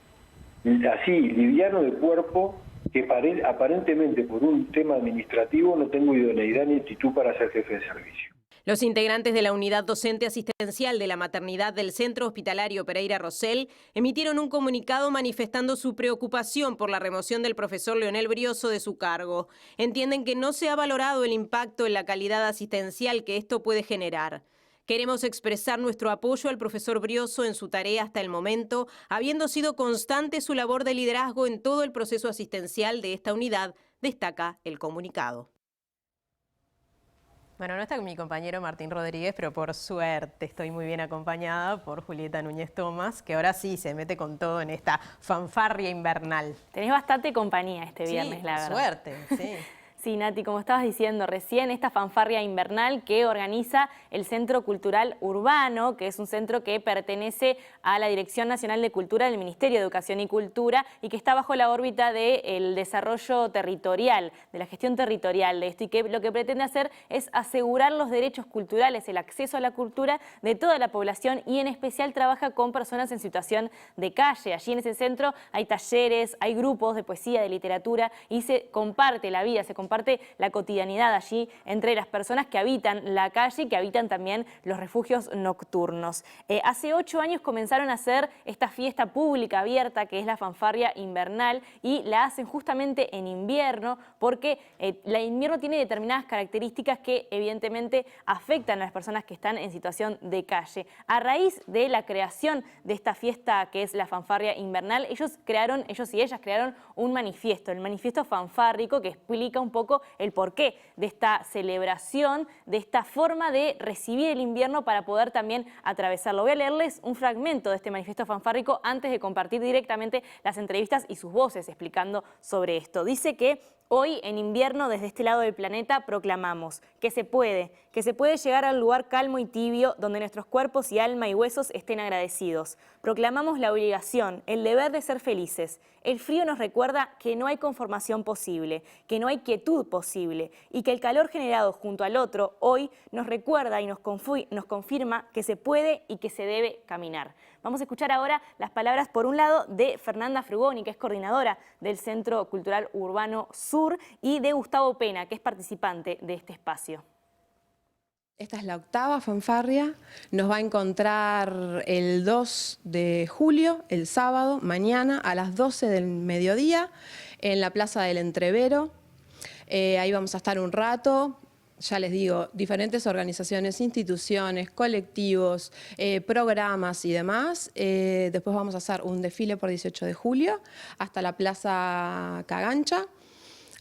así, liviano de cuerpo, que aparentemente por un tema administrativo no tengo idoneidad ni actitud para ser jefe de servicio. Los integrantes de la unidad docente asistencial de la maternidad del Centro Hospitalario Pereira Rosell emitieron un comunicado manifestando su preocupación por la remoción del profesor Leonel Brioso de su cargo. Entienden que no se ha valorado el impacto en la calidad asistencial que esto puede generar. Queremos expresar nuestro apoyo al profesor Brioso en su tarea hasta el momento, habiendo sido constante su labor de liderazgo en todo el proceso asistencial de esta unidad, destaca el comunicado. Bueno, no está mi compañero Martín Rodríguez, pero por suerte estoy muy bien acompañada por Julieta Núñez Tomás, que ahora sí se mete con todo en esta fanfarria invernal. Tenés bastante compañía este viernes, la verdad. Suerte, sí. Sí, Nati, como estabas diciendo recién, esta fanfarria invernal que organiza el Centro Cultural Urbano, que es un centro que pertenece a la Dirección Nacional de Cultura del Ministerio de Educación y Cultura y que está bajo la órbita del desarrollo territorial, de la gestión territorial de esto, y que lo que pretende hacer es asegurar los derechos culturales, el acceso a la cultura de toda la población y en especial trabaja con personas en situación de calle. Allí en ese centro hay talleres, hay grupos de poesía, de literatura y se comparte la vida, se comparte comparte la cotidianidad allí entre las personas que habitan la calle y que habitan también los refugios nocturnos. Hace 8 años comenzaron a hacer esta fiesta pública abierta que es la fanfarria invernal y la hacen justamente en invierno porque el invierno tiene determinadas características que evidentemente afectan a las personas que están en situación de calle. A raíz de la creación de esta fiesta que es la fanfarria invernal, ellos y ellas crearon un manifiesto, el manifiesto fanfárrico, que explica un poco el porqué de esta celebración, de esta forma de recibir el invierno para poder también atravesarlo. Voy a leerles un fragmento de este manifiesto fanfárrico antes de compartir directamente las entrevistas y sus voces explicando sobre esto. Dice que hoy en invierno desde este lado del planeta proclamamos que se puede llegar a un lugar calmo y tibio donde nuestros cuerpos y alma y huesos estén agradecidos. Proclamamos la obligación, el deber de ser felices. El frío nos recuerda que no hay conformación posible, que no hay quietud posible y que el calor generado junto al otro hoy nos recuerda y nos confirma que se puede y que se debe caminar. Vamos a escuchar ahora las palabras, por un lado, de Fernanda Frugoni, que es coordinadora del Centro Cultural Urbano Sur, y de Gustavo Pena, que es participante de este espacio. Esta es la 8ª fanfarria, nos va a encontrar el 2 de julio, el sábado, mañana a las 12 del mediodía, en la Plaza del Entrevero. Ahí vamos a estar un rato. Ya les digo, diferentes organizaciones, instituciones, colectivos, programas y demás. Después vamos a hacer un desfile por 18 de julio hasta la Plaza Cagancha.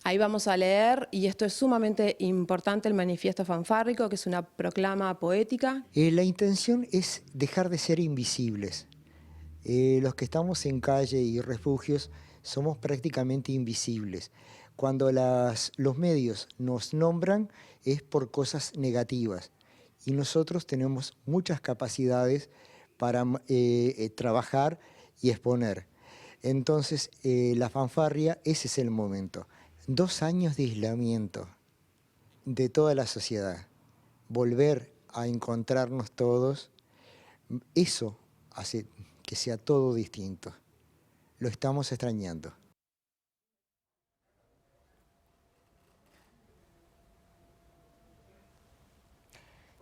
Ahí vamos a leer, y esto es sumamente importante, el manifiesto fanfárrico, que es una proclama poética. La intención es dejar de ser invisibles. Los que estamos en calle y refugios somos prácticamente invisibles. Cuando los medios nos nombran es por cosas negativas y nosotros tenemos muchas capacidades para trabajar y exponer. Entonces la fanfarria, ese es el momento. 2 años de aislamiento de toda la sociedad. Volver a encontrarnos todos, eso hace que sea todo distinto. Lo estamos extrañando.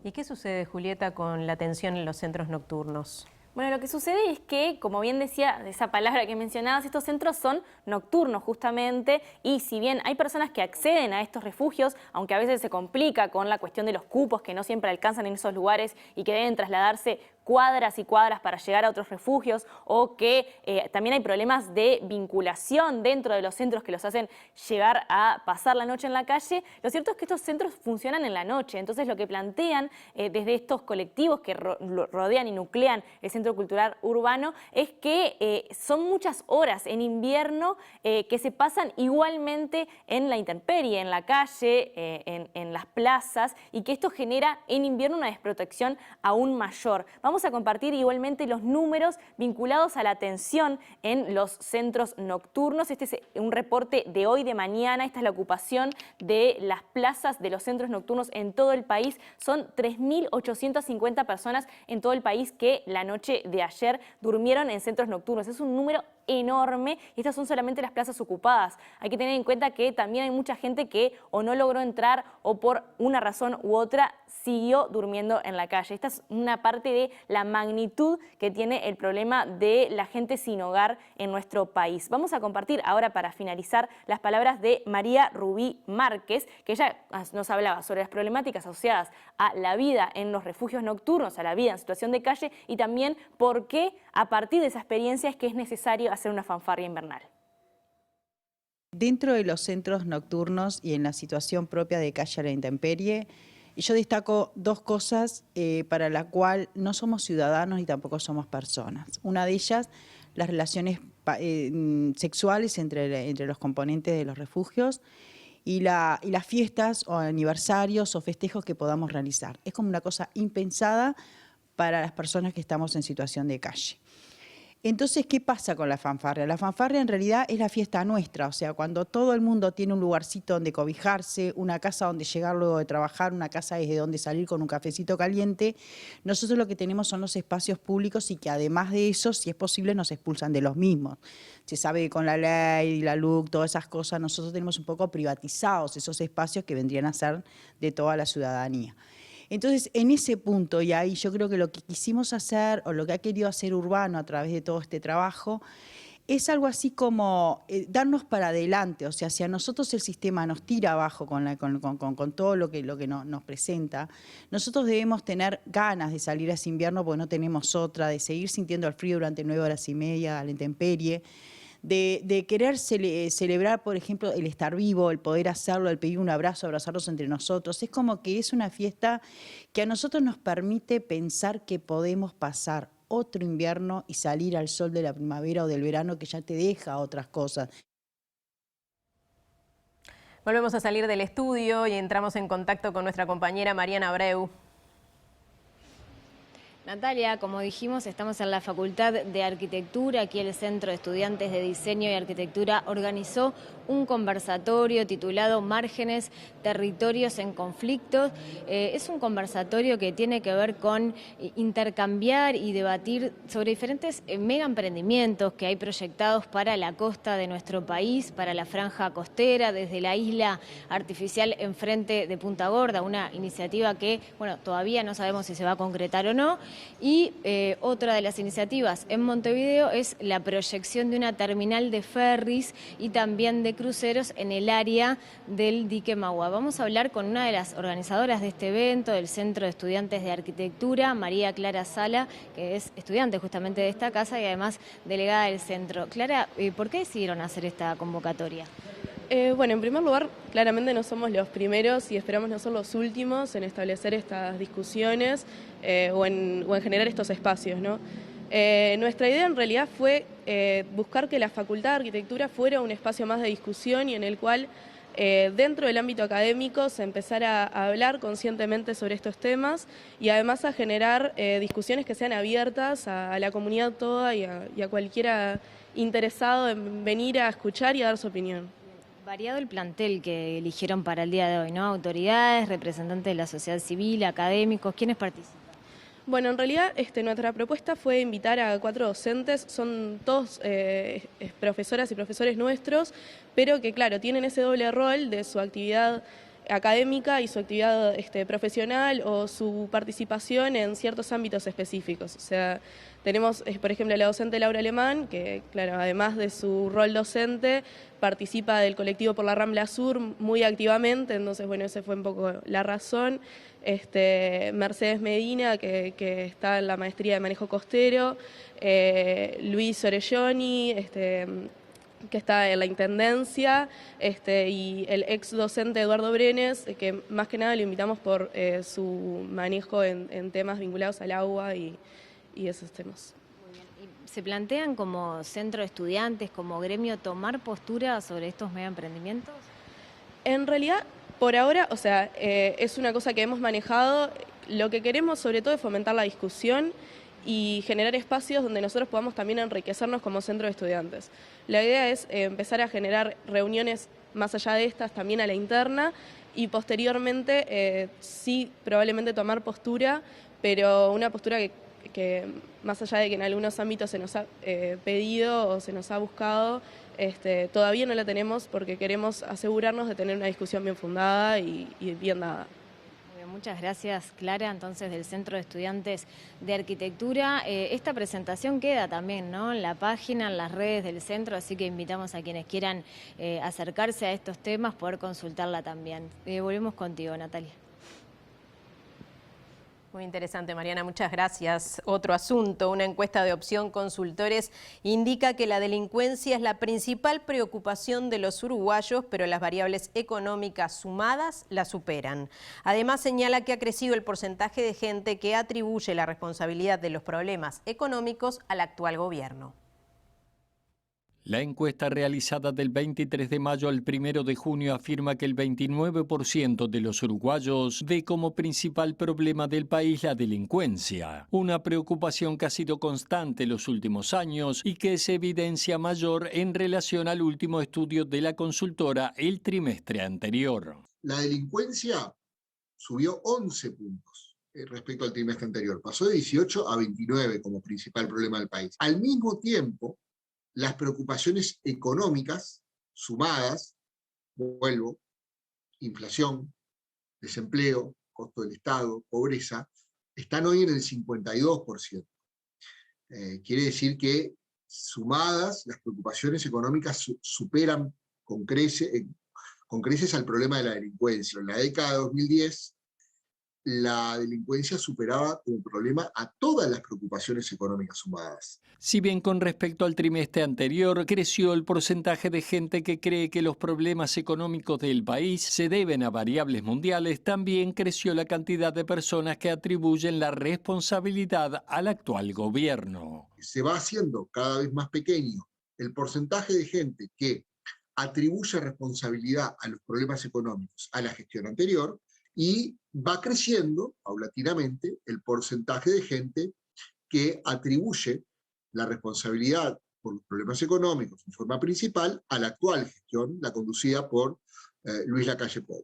¿Y qué sucede, Julieta, con la atención en los centros nocturnos? Bueno, lo que sucede es que, como bien decía esa palabra que mencionabas, estos centros son nocturnos justamente, y si bien hay personas que acceden a estos refugios, aunque a veces se complica con la cuestión de los cupos que no siempre alcanzan en esos lugares y que deben trasladarse cuadras y cuadras para llegar a otros refugios, o que también hay problemas de vinculación dentro de los centros que los hacen llegar a pasar la noche en la calle, lo cierto es que estos centros funcionan en la noche. Entonces lo que plantean desde estos colectivos que rodean y nuclean el Centro Cultural Urbano es que son muchas horas en invierno que se pasan igualmente en la intemperie, en la calle, en las plazas, y que esto genera en invierno una desprotección aún mayor. Vamos a compartir igualmente los números vinculados a la atención en los centros nocturnos. Este es un reporte de hoy, de mañana. Esta es la ocupación de las plazas de los centros nocturnos en todo el país. Son 3.850 personas en todo el país que la noche de ayer durmieron en centros nocturnos. Es un número enorme y estas son solamente las plazas ocupadas. Hay que tener en cuenta que también hay mucha gente que o no logró entrar o por una razón u otra siguió durmiendo en la calle. Esta es una parte de la magnitud que tiene el problema de la gente sin hogar en nuestro país. Vamos a compartir ahora, para finalizar, las palabras de María Rubí Márquez, que ella nos hablaba sobre las problemáticas asociadas a la vida en los refugios nocturnos, a la vida en situación de calle, y también por qué a partir de esa experiencia es que es necesario hacer una fanfarria invernal. Dentro de los centros nocturnos y en la situación propia de calle a la intemperie, yo destaco 2 cosas para la cual no somos ciudadanos y tampoco somos personas. Una de ellas, las relaciones sexuales entre los componentes de los refugios y las fiestas o aniversarios o festejos que podamos realizar. Es como una cosa impensada para las personas que estamos en situación de calle. Entonces, ¿qué pasa con la fanfarria? La fanfarria en realidad es la fiesta nuestra, o sea, cuando todo el mundo tiene un lugarcito donde cobijarse, una casa donde llegar luego de trabajar, una casa desde donde salir con un cafecito caliente, nosotros lo que tenemos son los espacios públicos y que además de eso, si es posible, nos expulsan de los mismos. Se sabe que con la ley, la LUC, todas esas cosas, nosotros tenemos un poco privatizados esos espacios que vendrían a ser de toda la ciudadanía. Entonces, en ese punto, y ahí yo creo que lo que quisimos hacer, o lo que ha querido hacer Urbano a través de todo este trabajo, es algo así como darnos para adelante. O sea, si a nosotros el sistema nos tira abajo con todo lo que nos presenta, nosotros debemos tener ganas de salir a ese invierno porque no tenemos otra, de seguir sintiendo el frío durante 9 horas y media a la intemperie, de querer celebrar, por ejemplo, el estar vivo, el poder hacerlo, el pedir un abrazo, abrazarnos entre nosotros. Es como que es una fiesta que a nosotros nos permite pensar que podemos pasar otro invierno y salir al sol de la primavera o del verano que ya te deja otras cosas. Volvemos a salir del estudio y entramos en contacto con nuestra compañera Mariana Abreu. Natalia, como dijimos, estamos en la Facultad de Arquitectura. Aquí el Centro de Estudiantes de Diseño y Arquitectura organizó un conversatorio titulado Márgenes, Territorios en Conflictos. Es un conversatorio que tiene que ver con intercambiar y debatir sobre diferentes mega emprendimientos que hay proyectados para la costa de nuestro país, para la franja costera, desde la isla artificial enfrente de Punta Gorda, una iniciativa que, bueno, todavía no sabemos si se va a concretar o no. Y otra de las iniciativas en Montevideo es la proyección de una terminal de ferries y también de cruceros en el área del dique Mauá. Vamos a hablar con una de las organizadoras de este evento, del Centro de Estudiantes de Arquitectura, María Clara Sala, que es estudiante justamente de esta casa y además delegada del centro. Clara, ¿por qué decidieron hacer esta convocatoria? Bueno, en primer lugar, claramente no somos los primeros y esperamos no ser los últimos en establecer estas discusiones o en generar estos espacios, ¿no? Nuestra idea en realidad fue buscar que la Facultad de Arquitectura fuera un espacio más de discusión y en el cual dentro del ámbito académico se empezara a hablar conscientemente sobre estos temas y además a generar discusiones que sean abiertas a la comunidad toda y a cualquiera interesado en venir a escuchar y a dar su opinión. Variado el plantel que eligieron para el día de hoy, ¿no? Autoridades, representantes de la sociedad civil, académicos, ¿quiénes participan? Bueno, en realidad nuestra propuesta fue invitar a 4 docentes, son todos profesoras y profesores nuestros, pero que claro, tienen ese doble rol de su actividad académica y su actividad profesional o su participación en ciertos ámbitos específicos. O sea, tenemos, por ejemplo, la docente Laura Alemán, que, claro, además de su rol docente, participa del colectivo por la Rambla Sur muy activamente, entonces, bueno, esa fue un poco la razón. Mercedes Medina, que está en la maestría de manejo costero, Luis Orelloni, que está en la Intendencia, y el ex docente Eduardo Brenes, que más que nada lo invitamos por su manejo en temas vinculados al agua y esos temas. Muy bien. ¿Y se plantean como centro de estudiantes, como gremio, tomar postura sobre estos mega emprendimientos? En realidad, por ahora, o sea, es una cosa que hemos manejado. Lo que queremos sobre todo es fomentar la discusión y generar espacios donde nosotros podamos también enriquecernos como centro de estudiantes. La idea es empezar a generar reuniones más allá de estas también a la interna y posteriormente sí probablemente tomar postura, pero una postura que más allá de que en algunos ámbitos se nos ha pedido o se nos ha buscado, todavía no la tenemos porque queremos asegurarnos de tener una discusión bien fundada y bien dada. Muchas gracias, Clara, entonces del Centro de Estudiantes de Arquitectura. Esta presentación queda también, ¿no?, en la página, en las redes del centro, así que invitamos a quienes quieran acercarse a estos temas, poder consultarla también. Volvemos contigo, Natalia. Muy interesante, Mariana, muchas gracias. Otro asunto, una encuesta de Opción Consultores indica que la delincuencia es la principal preocupación de los uruguayos, pero las variables económicas sumadas la superan. Además, señala que ha crecido el porcentaje de gente que atribuye la responsabilidad de los problemas económicos al actual gobierno. La encuesta realizada del 23 de mayo al 1 de junio afirma que el 29% de los uruguayos ve como principal problema del país la delincuencia, una preocupación que ha sido constante en los últimos años y que se evidencia mayor en relación al último estudio de la consultora el trimestre anterior. La delincuencia subió 11 puntos respecto al trimestre anterior, pasó de 18 a 29 como principal problema del país. Al mismo tiempo, las preocupaciones económicas sumadas, vuelvo, inflación, desempleo, costo del Estado, pobreza, están hoy en el 52%. Quiere decir que sumadas, las preocupaciones económicas superan con creces al problema de la delincuencia. En la década de 2010, la delincuencia superaba como problema a todas las preocupaciones económicas sumadas. Si bien con respecto al trimestre anterior creció el porcentaje de gente que cree que los problemas económicos del país se deben a variables mundiales, también creció la cantidad de personas que atribuyen la responsabilidad al actual gobierno. Se va haciendo cada vez más pequeño el porcentaje de gente que atribuye responsabilidad a los problemas económicos a la gestión anterior, y va creciendo paulatinamente el porcentaje de gente que atribuye la responsabilidad por los problemas económicos en forma principal a la actual gestión, la conducida por Luis Lacalle Pou.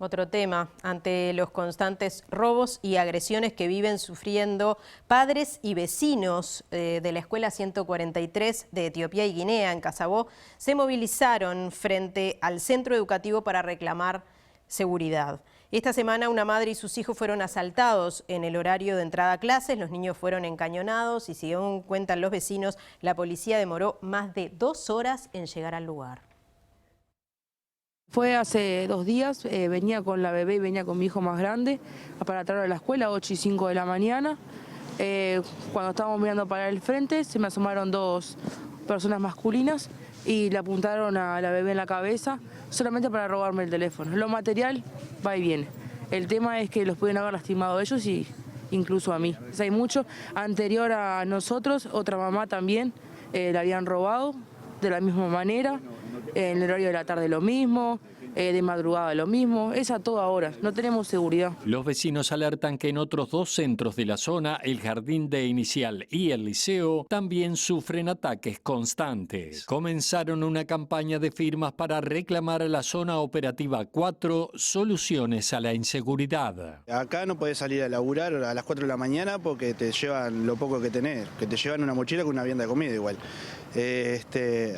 Otro tema, ante los constantes robos y agresiones que viven sufriendo padres y vecinos de la Escuela 143 de Etiopía y Guinea, en Casabó, se movilizaron frente al centro educativo para reclamar seguridad. Esta semana una madre y sus hijos fueron asaltados en el horario de entrada a clases, los niños fueron encañonados y, según cuentan los vecinos, la policía demoró más de 2 horas en llegar al lugar. Fue hace 2 días, venía con la bebé y venía con mi hijo más grande para traerlo a la escuela, 8:05 de la mañana. Cuando estábamos mirando para el frente, se me asomaron 2 personas masculinas y le apuntaron a la bebé en la cabeza solamente para robarme el teléfono. Lo material va y viene. El tema es que los pueden haber lastimado ellos y incluso a mí. Hay mucho. Anterior a nosotros, otra mamá también la habían robado de la misma manera. En el horario de la tarde lo mismo, de madrugada lo mismo, es a toda hora, no tenemos seguridad. Los vecinos alertan que en otros 2 centros de la zona, el Jardín de Inicial y el Liceo, también sufren ataques constantes. Comenzaron una campaña de firmas para reclamar a la zona operativa 4 soluciones a la inseguridad. Acá no podés salir a laburar a las 4 de la mañana porque te llevan lo poco que tenés, que te llevan una mochila con una vianda de comida igual.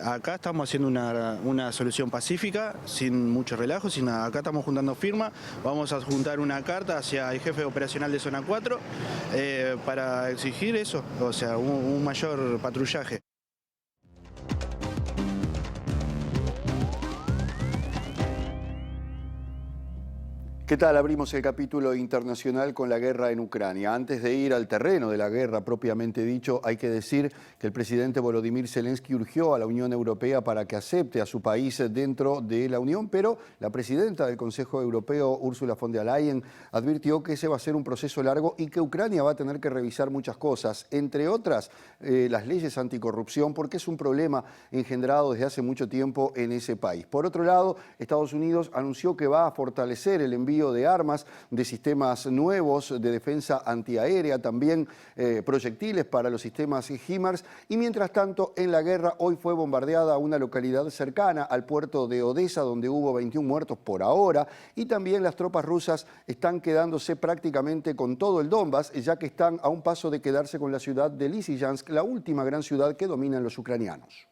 Acá estamos haciendo una solución pacífica, sin mucho relajo, sin nada. Acá estamos juntando firmas, vamos a juntar una carta hacia el jefe operacional de Zona 4 para exigir eso, o sea, un mayor patrullaje. ¿Qué tal? Abrimos el capítulo internacional con la guerra en Ucrania. Antes de ir al terreno de la guerra propiamente dicho, hay que decir que el presidente Volodymyr Zelensky urgió a la Unión Europea para que acepte a su país dentro de la Unión, pero la presidenta del Consejo Europeo, Ursula von der Leyen, advirtió que ese va a ser un proceso largo y que Ucrania va a tener que revisar muchas cosas, entre otras las leyes anticorrupción, porque es un problema engendrado desde hace mucho tiempo en ese país. Por otro lado, Estados Unidos anunció que va a fortalecer el envío de armas, de sistemas nuevos de defensa antiaérea, también proyectiles para los sistemas HIMARS, y mientras tanto en la guerra hoy fue bombardeada una localidad cercana al puerto de Odessa, donde hubo 21 muertos por ahora, y también las tropas rusas están quedándose prácticamente con todo el Donbass, ya que están a un paso de quedarse con la ciudad de Lysychansk, la última gran ciudad que dominan los ucranianos.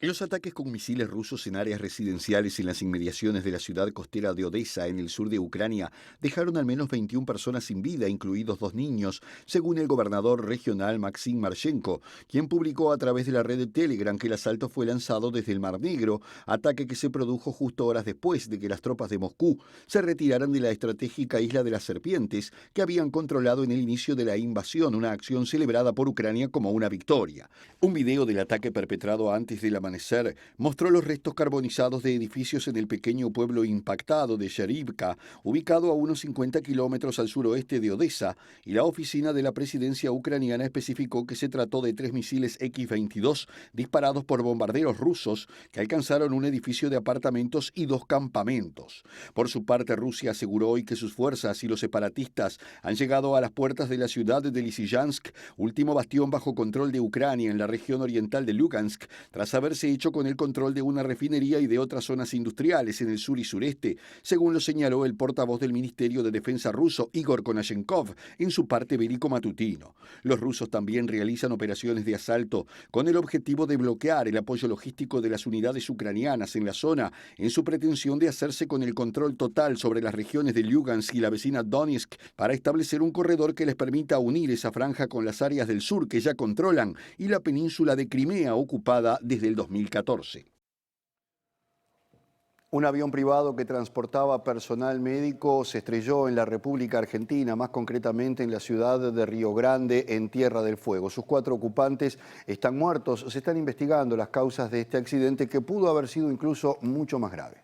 Los ataques con misiles rusos en áreas residenciales en las inmediaciones de la ciudad costera de Odessa, en el sur de Ucrania, dejaron al menos 21 personas sin vida, incluidos 2 niños, según el gobernador regional Maxim Marchenko, quien publicó a través de la red de Telegram que el asalto fue lanzado desde el Mar Negro, ataque que se produjo justo horas después de que las tropas de Moscú se retiraran de la estratégica isla de las Serpientes, que habían controlado en el inicio de la invasión, una acción celebrada por Ucrania como una victoria. Un video del ataque perpetrado antes del amanecer amanecer mostró los restos carbonizados de edificios en el pequeño pueblo impactado de Sherivka, ubicado a unos 50 kilómetros al suroeste de Odessa, y la oficina de la presidencia ucraniana especificó que se trató de 3 misiles X-22 disparados por bombarderos rusos que alcanzaron un edificio de apartamentos y 2 campamentos. Por su parte, Rusia aseguró hoy que sus fuerzas y los separatistas han llegado a las puertas de la ciudad de Lysychansk, último bastión bajo control de Ucrania en la región oriental de Lugansk, tras haberse hecho con el control de una refinería y de otras zonas industriales en el sur y sureste, según lo señaló el portavoz del Ministerio de Defensa ruso, Igor Konashenkov, en su parte bélico matutino. Los rusos también realizan operaciones de asalto con el objetivo de bloquear el apoyo logístico de las unidades ucranianas en la zona, en su pretensión de hacerse con el control total sobre las regiones de Lugansk y la vecina Donetsk para establecer un corredor que les permita unir esa franja con las áreas del sur que ya controlan y la península de Crimea ocupada desde el 2014. Un avión privado que transportaba personal médico se estrelló en la República Argentina, más concretamente en la ciudad de Río Grande, en Tierra del Fuego. Sus 4 ocupantes están muertos. Se están investigando las causas de este accidente que pudo haber sido incluso mucho más grave.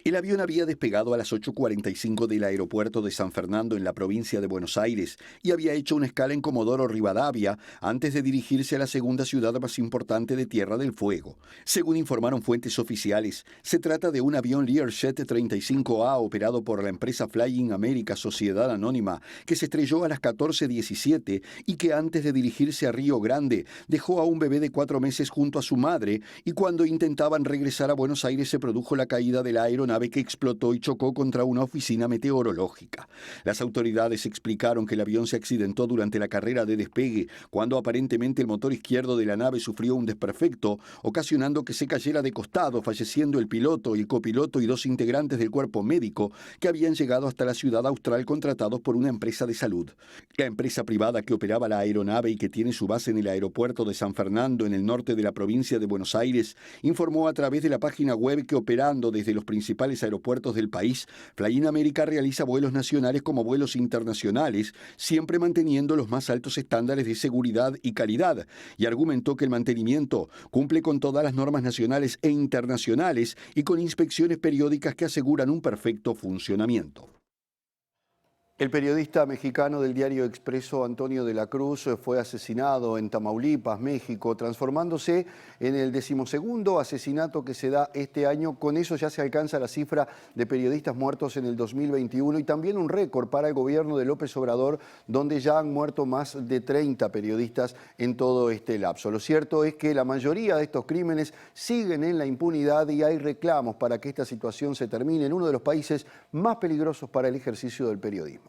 El avión había despegado a las 8:45 del aeropuerto de San Fernando en la provincia de Buenos Aires y había hecho una escala en Comodoro Rivadavia antes de dirigirse a la segunda ciudad más importante de Tierra del Fuego. Según informaron fuentes oficiales, se trata de un avión Learjet 35A operado por la empresa Flying America Sociedad Anónima que se estrelló a las 14:17 y que antes de dirigirse a Río Grande dejó a un bebé de 4 meses junto a su madre, y cuando intentaban regresar a Buenos Aires se produjo la caída de la aeronave que explotó y chocó contra una oficina meteorológica. Las autoridades explicaron que el avión se accidentó durante la carrera de despegue, cuando aparentemente el motor izquierdo de la nave sufrió un desperfecto, ocasionando que se cayera de costado, falleciendo el piloto, el copiloto y 2 integrantes del cuerpo médico que habían llegado hasta la ciudad austral contratados por una empresa de salud. La empresa privada que operaba la aeronave y que tiene su base en el aeropuerto de San Fernando, en el norte de la provincia de Buenos Aires, informó a través de la página web que, operando desde los principales aeropuertos del país, Flying America realiza vuelos nacionales como vuelos internacionales, siempre manteniendo los más altos estándares de seguridad y calidad, y argumentó que el mantenimiento cumple con todas las normas nacionales e internacionales y con inspecciones periódicas que aseguran un perfecto funcionamiento. El periodista mexicano del diario Expreso, Antonio de la Cruz, fue asesinado en Tamaulipas, México, transformándose en el 12º asesinato que se da este año. Con eso ya se alcanza la cifra de periodistas muertos en el 2021 y también un récord para el gobierno de López Obrador, donde ya han muerto más de 30 periodistas en todo este lapso. Lo cierto es que la mayoría de estos crímenes siguen en la impunidad y hay reclamos para que esta situación se termine en uno de los países más peligrosos para el ejercicio del periodismo.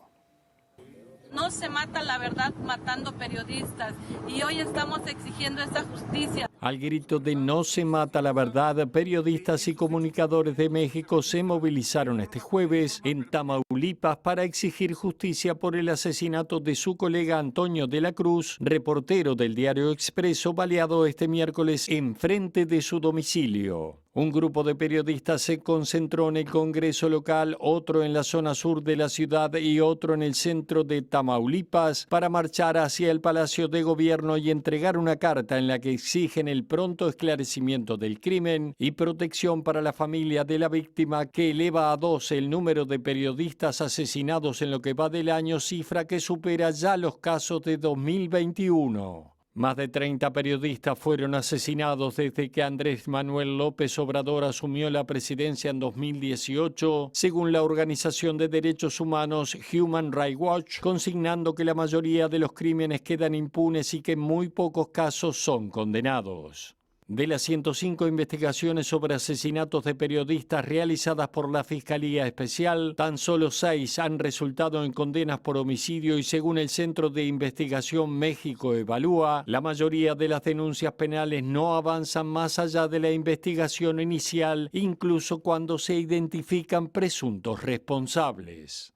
No se mata la verdad matando periodistas y hoy estamos exigiendo esa justicia. Al grito de "no se mata la verdad", periodistas y comunicadores de México se movilizaron este jueves en Tamaulipas para exigir justicia por el asesinato de su colega Antonio de la Cruz, reportero del diario Expreso, baleado este miércoles enfrente de su domicilio. Un grupo de periodistas se concentró en el Congreso local, otro en la zona sur de la ciudad y otro en el centro de Tamaulipas para marchar hacia el Palacio de Gobierno y entregar una carta en la que exigen el pronto esclarecimiento del crimen y protección para la familia de la víctima, que eleva a 12 el número de periodistas asesinados en lo que va del año, cifra que supera ya los casos de 2021. Más de 30 periodistas fueron asesinados desde que Andrés Manuel López Obrador asumió la presidencia en 2018, según la organización de derechos humanos Human Rights Watch, consignando que la mayoría de los crímenes quedan impunes y que en muy pocos casos son condenados. De las 105 investigaciones sobre asesinatos de periodistas realizadas por la Fiscalía Especial, tan solo 6 han resultado en condenas por homicidio y, según el Centro de Investigación México Evalúa, la mayoría de las denuncias penales no avanzan más allá de la investigación inicial, incluso cuando se identifican presuntos responsables.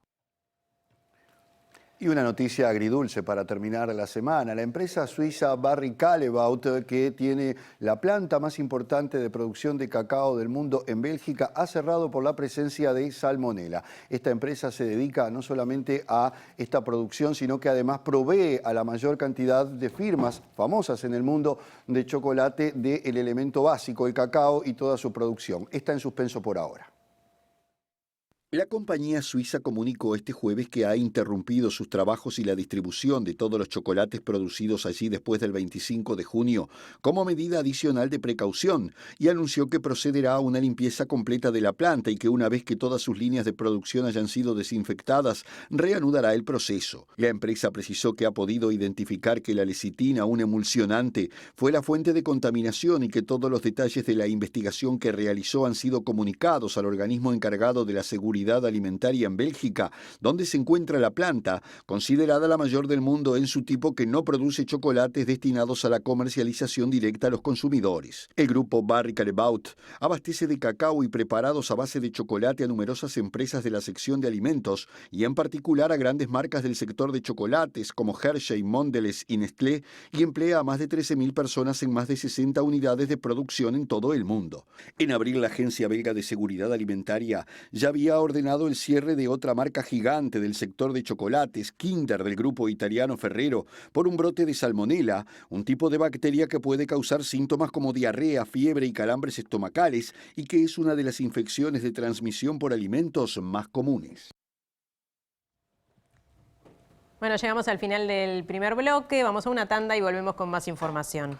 Y una noticia agridulce para terminar la semana. La empresa suiza Barry Callebaut, que tiene la planta más importante de producción de cacao del mundo en Bélgica, ha cerrado por la presencia de salmonela. Esta empresa se dedica no solamente a esta producción, sino que además provee a la mayor cantidad de firmas famosas en el mundo de chocolate del elemento básico, el cacao y toda su producción. Está en suspenso por ahora. La compañía suiza comunicó este jueves que ha interrumpido sus trabajos y la distribución de todos los chocolates producidos allí después del 25 de junio como medida adicional de precaución y anunció que procederá a una limpieza completa de la planta y que una vez que todas sus líneas de producción hayan sido desinfectadas, reanudará el proceso. La empresa precisó que ha podido identificar que la lecitina, un emulsionante, fue la fuente de contaminación y que todos los detalles de la investigación que realizó han sido comunicados al organismo encargado de la seguridad alimentaria en Bélgica, donde se encuentra la planta, considerada la mayor del mundo en su tipo, que no produce chocolates destinados a la comercialización directa a los consumidores. El grupo Barry Callebaut abastece de cacao y preparados a base de chocolate a numerosas empresas de la sección de alimentos y en particular a grandes marcas del sector de chocolates como Hershey, Mondelez y Nestlé, y emplea a más de 13.000 personas en más de 60 unidades de producción en todo el mundo. En abril, la Agencia Belga de Seguridad Alimentaria ya había ordenado el cierre de otra marca gigante del sector de chocolates, Kinder, del grupo italiano Ferrero, por un brote de salmonela, un tipo de bacteria que puede causar síntomas como diarrea, fiebre y calambres estomacales y que es una de las infecciones de transmisión por alimentos más comunes. Bueno, llegamos al final del primer bloque, vamos a una tanda y volvemos con más información.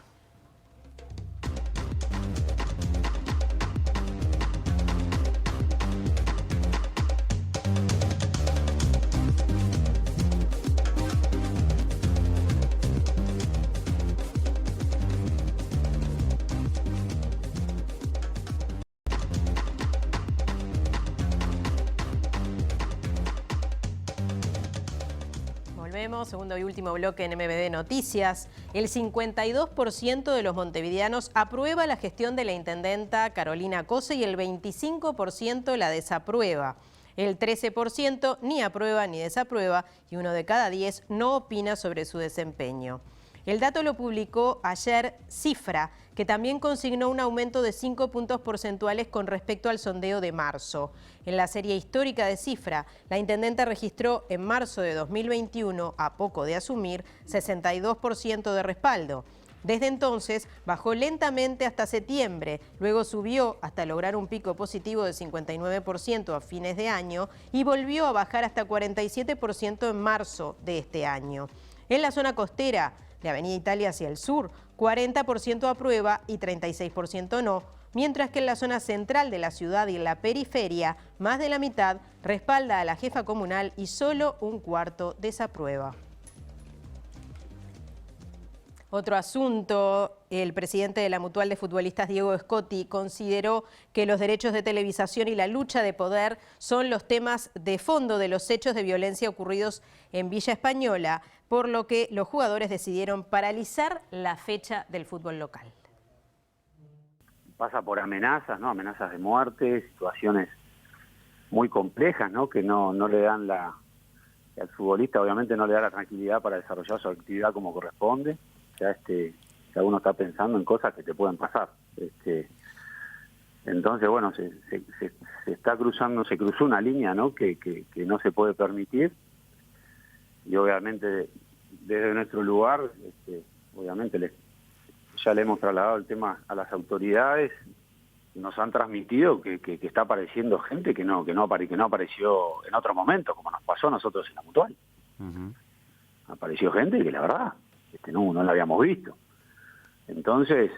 Segundo y último bloque en MBD Noticias. El 52% de los montevideanos aprueba la gestión de la intendenta Carolina Cose y el 25% la desaprueba. El 13% ni aprueba ni desaprueba y 1 de cada 10 no opina sobre su desempeño. El dato lo publicó ayer Cifra, que también consignó un aumento de 5 puntos porcentuales con respecto al sondeo de marzo. En la serie histórica de Cifra, la intendenta registró en marzo de 2021, a poco de asumir, 62% de respaldo. Desde entonces bajó lentamente hasta septiembre, luego subió hasta lograr un pico positivo de 59% a fines de año y volvió a bajar hasta 47% en marzo de este año. En la zona costera, de Avenida Italia hacia el sur, 40% aprueba y 36% no, mientras que en la zona central de la ciudad y en la periferia, más de la mitad respalda a la jefa comunal y solo un cuarto desaprueba. Otro asunto, el presidente de la Mutual de Futbolistas, Diego Scotti, consideró que los derechos de televisación y la lucha de poder son los temas de fondo de los hechos de violencia ocurridos en Villa Española, por lo que los jugadores decidieron paralizar la fecha del fútbol local. Pasa por amenazas, ¿no? Amenazas de muerte, situaciones muy complejas, ¿no? Que no le dan al futbolista obviamente no le da la tranquilidad para desarrollar su actividad como corresponde. Ya uno está pensando en cosas que te pueden pasar. Entonces, bueno, se cruzó una línea, ¿no? Que no se puede permitir. Y obviamente desde nuestro lugar, obviamente ya le hemos trasladado el tema a las autoridades. Nos han transmitido que está apareciendo gente que no apareció en otro momento, como nos pasó a nosotros en la Mutual. Apareció gente que la verdad no la habíamos visto. Entonces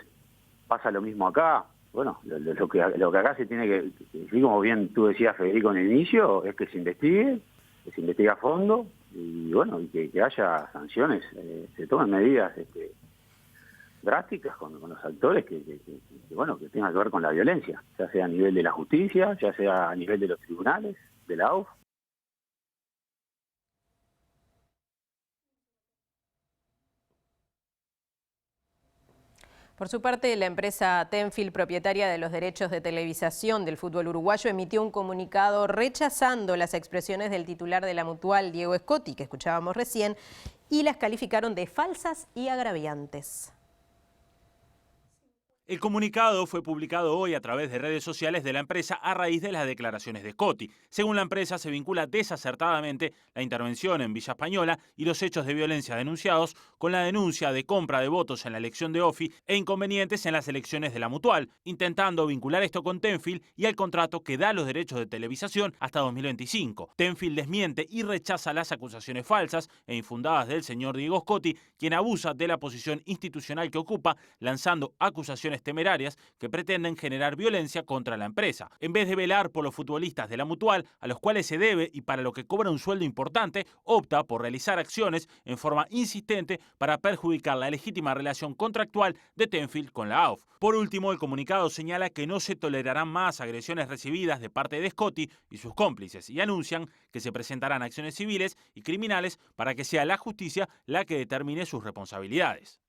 pasa lo mismo acá. Bueno, lo que acá se tiene que decir, como bien tú decías, Federico, en el inicio, es que se investigue a fondo y bueno, y que haya sanciones, se tomen medidas drásticas con los actores que tengan que ver con la violencia, ya sea a nivel de la justicia, ya sea a nivel de los tribunales, de la AUF. Por su parte, la empresa Tenfield, propietaria de los derechos de televisación del fútbol uruguayo, emitió un comunicado rechazando las expresiones del titular de la Mutual, Diego Scotti, que escuchábamos recién, y las calificaron de falsas y agraviantes. El comunicado fue publicado hoy a través de redes sociales de la empresa a raíz de las declaraciones de Scotti. Según la empresa, se vincula desacertadamente la intervención en Villa Española y los hechos de violencia denunciados con la denuncia de compra de votos en la elección de Ofi e inconvenientes en las elecciones de la Mutual, intentando vincular esto con Tenfield y al contrato que da los derechos de televisación hasta 2025. Tenfield desmiente y rechaza las acusaciones falsas e infundadas del señor Diego Scotti, quien abusa de la posición institucional que ocupa, lanzando acusaciones temerarias que pretenden generar violencia contra la empresa. En vez de velar por los futbolistas de la Mutual, a los cuales se debe y para lo que cobra un sueldo importante, opta por realizar acciones en forma insistente para perjudicar la legítima relación contractual de Tenfield con la AUF. Por último, el comunicado señala que no se tolerarán más agresiones recibidas de parte de Scotti y sus cómplices y anuncian que se presentarán acciones civiles y criminales para que sea la justicia la que determine sus responsabilidades.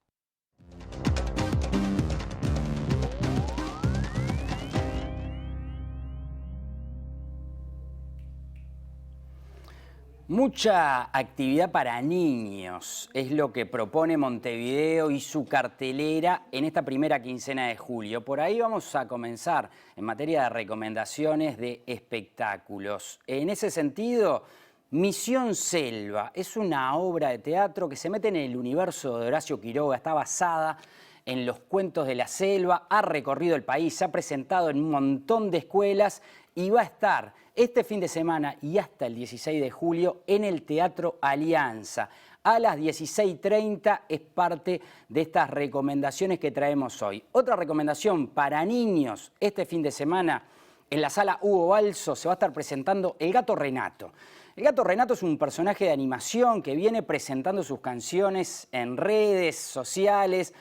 Mucha actividad para niños es lo que propone Montevideo y su cartelera en esta primera quincena de julio. Por ahí vamos a comenzar en materia de recomendaciones de espectáculos. En ese sentido, Misión Selva es una obra de teatro que se mete en el universo de Horacio Quiroga, está basada en los cuentos de la selva, ha recorrido el país, se ha presentado en un montón de escuelas y va a estar este fin de semana y hasta el 16 de julio en el Teatro Alianza. A las 16:30 es parte de estas recomendaciones que traemos hoy. Otra recomendación para niños este fin de semana en la sala Hugo Balso se va a estar presentando El Gato Renato. El Gato Renato es un personaje de animación que viene presentando sus canciones en redes sociales,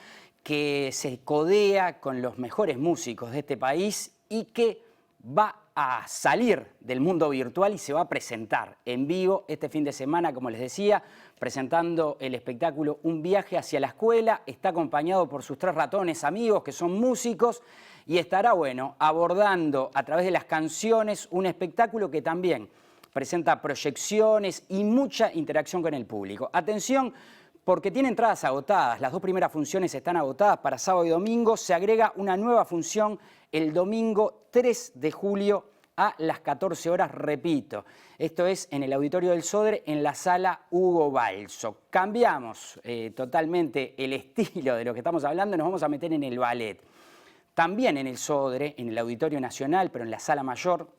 que se codea con los mejores músicos de este país y que va a salir del mundo virtual y se va a presentar en vivo este fin de semana, como les decía, presentando el espectáculo Un viaje hacia la escuela. Está acompañado por sus 3 ratones amigos que son músicos y estará, bueno, abordando a través de las canciones un espectáculo que también presenta proyecciones y mucha interacción con el público. Atención, porque tiene entradas agotadas. Las 2 primeras funciones están agotadas para sábado y domingo. Se agrega una nueva función el domingo 3 de julio a las 14 horas, repito. Esto es en el Auditorio del Sodre, en la sala Hugo Balso. Cambiamos totalmente el estilo de lo que estamos hablando, nos vamos a meter en el ballet. También en el Sodre, en el Auditorio Nacional, pero en la Sala Mayor,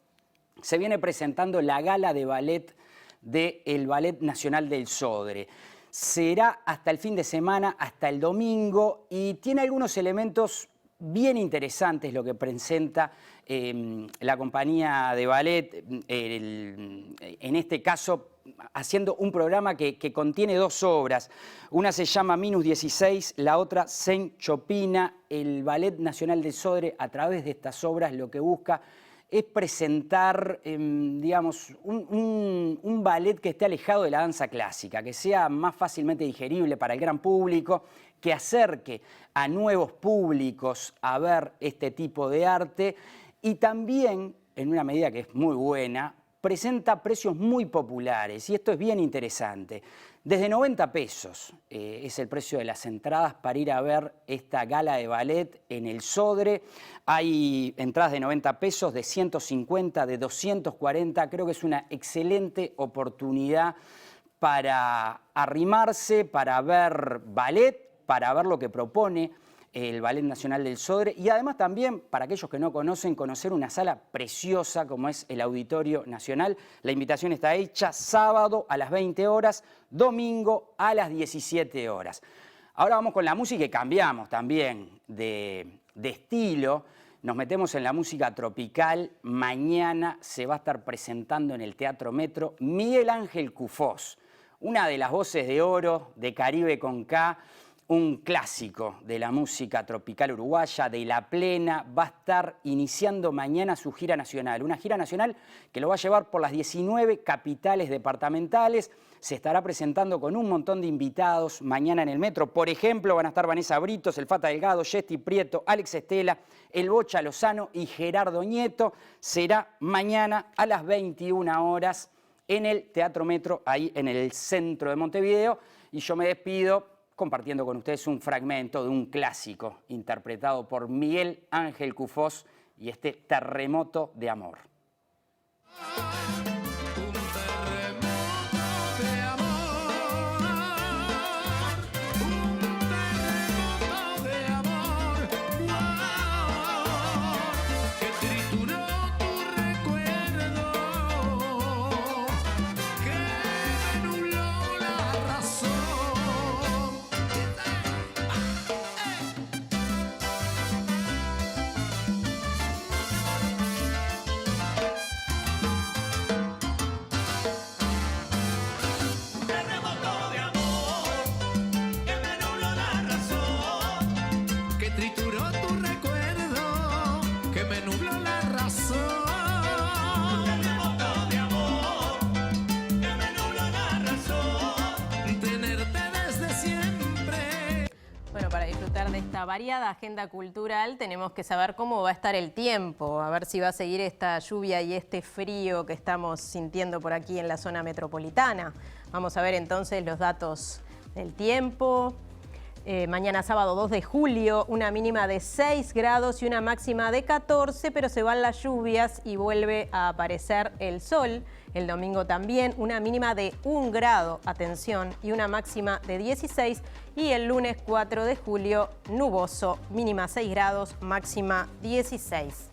se viene presentando la gala de ballet del Ballet Nacional del Sodre. Será hasta el fin de semana, hasta el domingo, y tiene algunos elementos bien interesantes lo que presenta la compañía de ballet, en este caso haciendo un programa que contiene 2 obras. Una se llama Minus 16, la otra Saint Chopina. El Ballet Nacional del Sodre, a través de estas obras, lo que busca es presentar, digamos, un ballet que esté alejado de la danza clásica, que sea más fácilmente digerible para el gran público, que acerque a nuevos públicos a ver este tipo de arte y también, en una medida que es muy buena, presenta precios muy populares y esto es bien interesante. Desde 90 pesos es el precio de las entradas para ir a ver esta gala de ballet en el Sodre. Hay entradas de 90 pesos, de 150, de 240. Creo que es una excelente oportunidad para arrimarse, para ver ballet, para ver lo que propone el Ballet Nacional del Sodre y además también, para aquellos que no conocen, conocer una sala preciosa como es el Auditorio Nacional. La invitación está hecha sábado a las 20 horas, domingo a las 17 horas. Ahora vamos con la música y cambiamos también de estilo. Nos metemos en la música tropical. Mañana se va a estar presentando en el Teatro Metro Miguel Ángel Cufós, una de las voces de oro de Caribe con K, un clásico de la música tropical uruguaya, de La Plena. Va a estar iniciando mañana su gira nacional, una gira nacional que lo va a llevar por las 19 capitales departamentales. se estará presentando con un montón de invitados mañana en el Metro. Por ejemplo, van a estar Vanessa Britos, el Fata Delgado, Yesti Prieto, Alex Estela, el Bocha Lozano y Gerardo Nieto. Será mañana a las 21 horas en el Teatro Metro, ahí en el centro de Montevideo. Y yo me despido compartiendo con ustedes un fragmento de un clásico interpretado por Miguel Ángel Cufós y este Terremoto de Amor. De esta variada agenda cultural tenemos que saber cómo va a estar el tiempo, a ver si va a seguir esta lluvia y este frío que estamos sintiendo por aquí en la zona metropolitana. Vamos a ver entonces los datos del tiempo. Mañana sábado 2 de julio, una mínima de 6 grados y una máxima de 14, pero se van las lluvias y vuelve a aparecer el sol. El domingo también, una mínima de 1 grado, atención, y una máxima de 16. Y el lunes 4 de julio, nuboso, mínima 6 grados, máxima 16.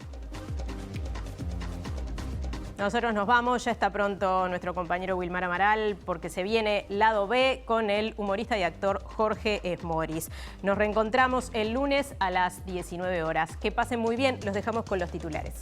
Nosotros nos vamos, ya está pronto nuestro compañero Wilmar Amaral porque se viene Lado B con el humorista y actor Jorge Esmoris. Nos reencontramos el lunes a las 19 horas. Que pasen muy bien, los dejamos con los titulares.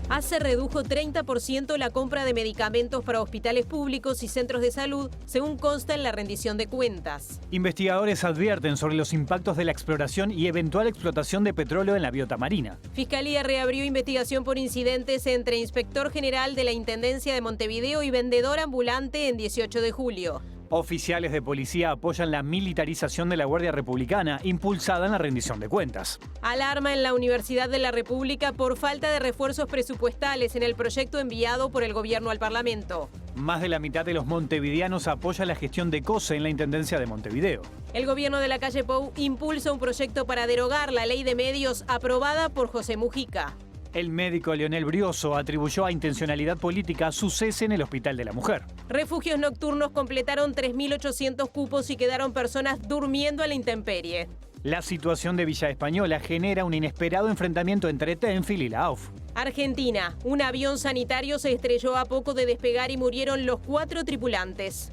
ACE redujo 30% la compra de medicamentos para hospitales públicos y centros de salud, según consta en la rendición de cuentas. Investigadores advierten sobre los impactos de la exploración y eventual explotación de petróleo en la biota marina. Fiscalía reabrió investigación por incidentes entre inspector general de la Intendencia de Montevideo y vendedor ambulante en 18 de julio. Oficiales de policía apoyan la militarización de la Guardia Republicana, impulsada en la rendición de cuentas. Alarma en la Universidad de la República por falta de refuerzos presupuestales en el proyecto enviado por el gobierno al Parlamento. Más de la mitad de los montevideanos apoya la gestión de COSE en la Intendencia de Montevideo. El gobierno de la calle Pou impulsa un proyecto para derogar la ley de medios aprobada por José Mujica. El médico Leonel Brioso atribuyó a intencionalidad política su cese en el Hospital de la Mujer. Refugios nocturnos completaron 3.800 cupos y quedaron personas durmiendo a la intemperie. La situación de Villa Española genera un inesperado enfrentamiento entre Tenfield y la AUF. Argentina, un avión sanitario se estrelló a poco de despegar y murieron los 4 tripulantes.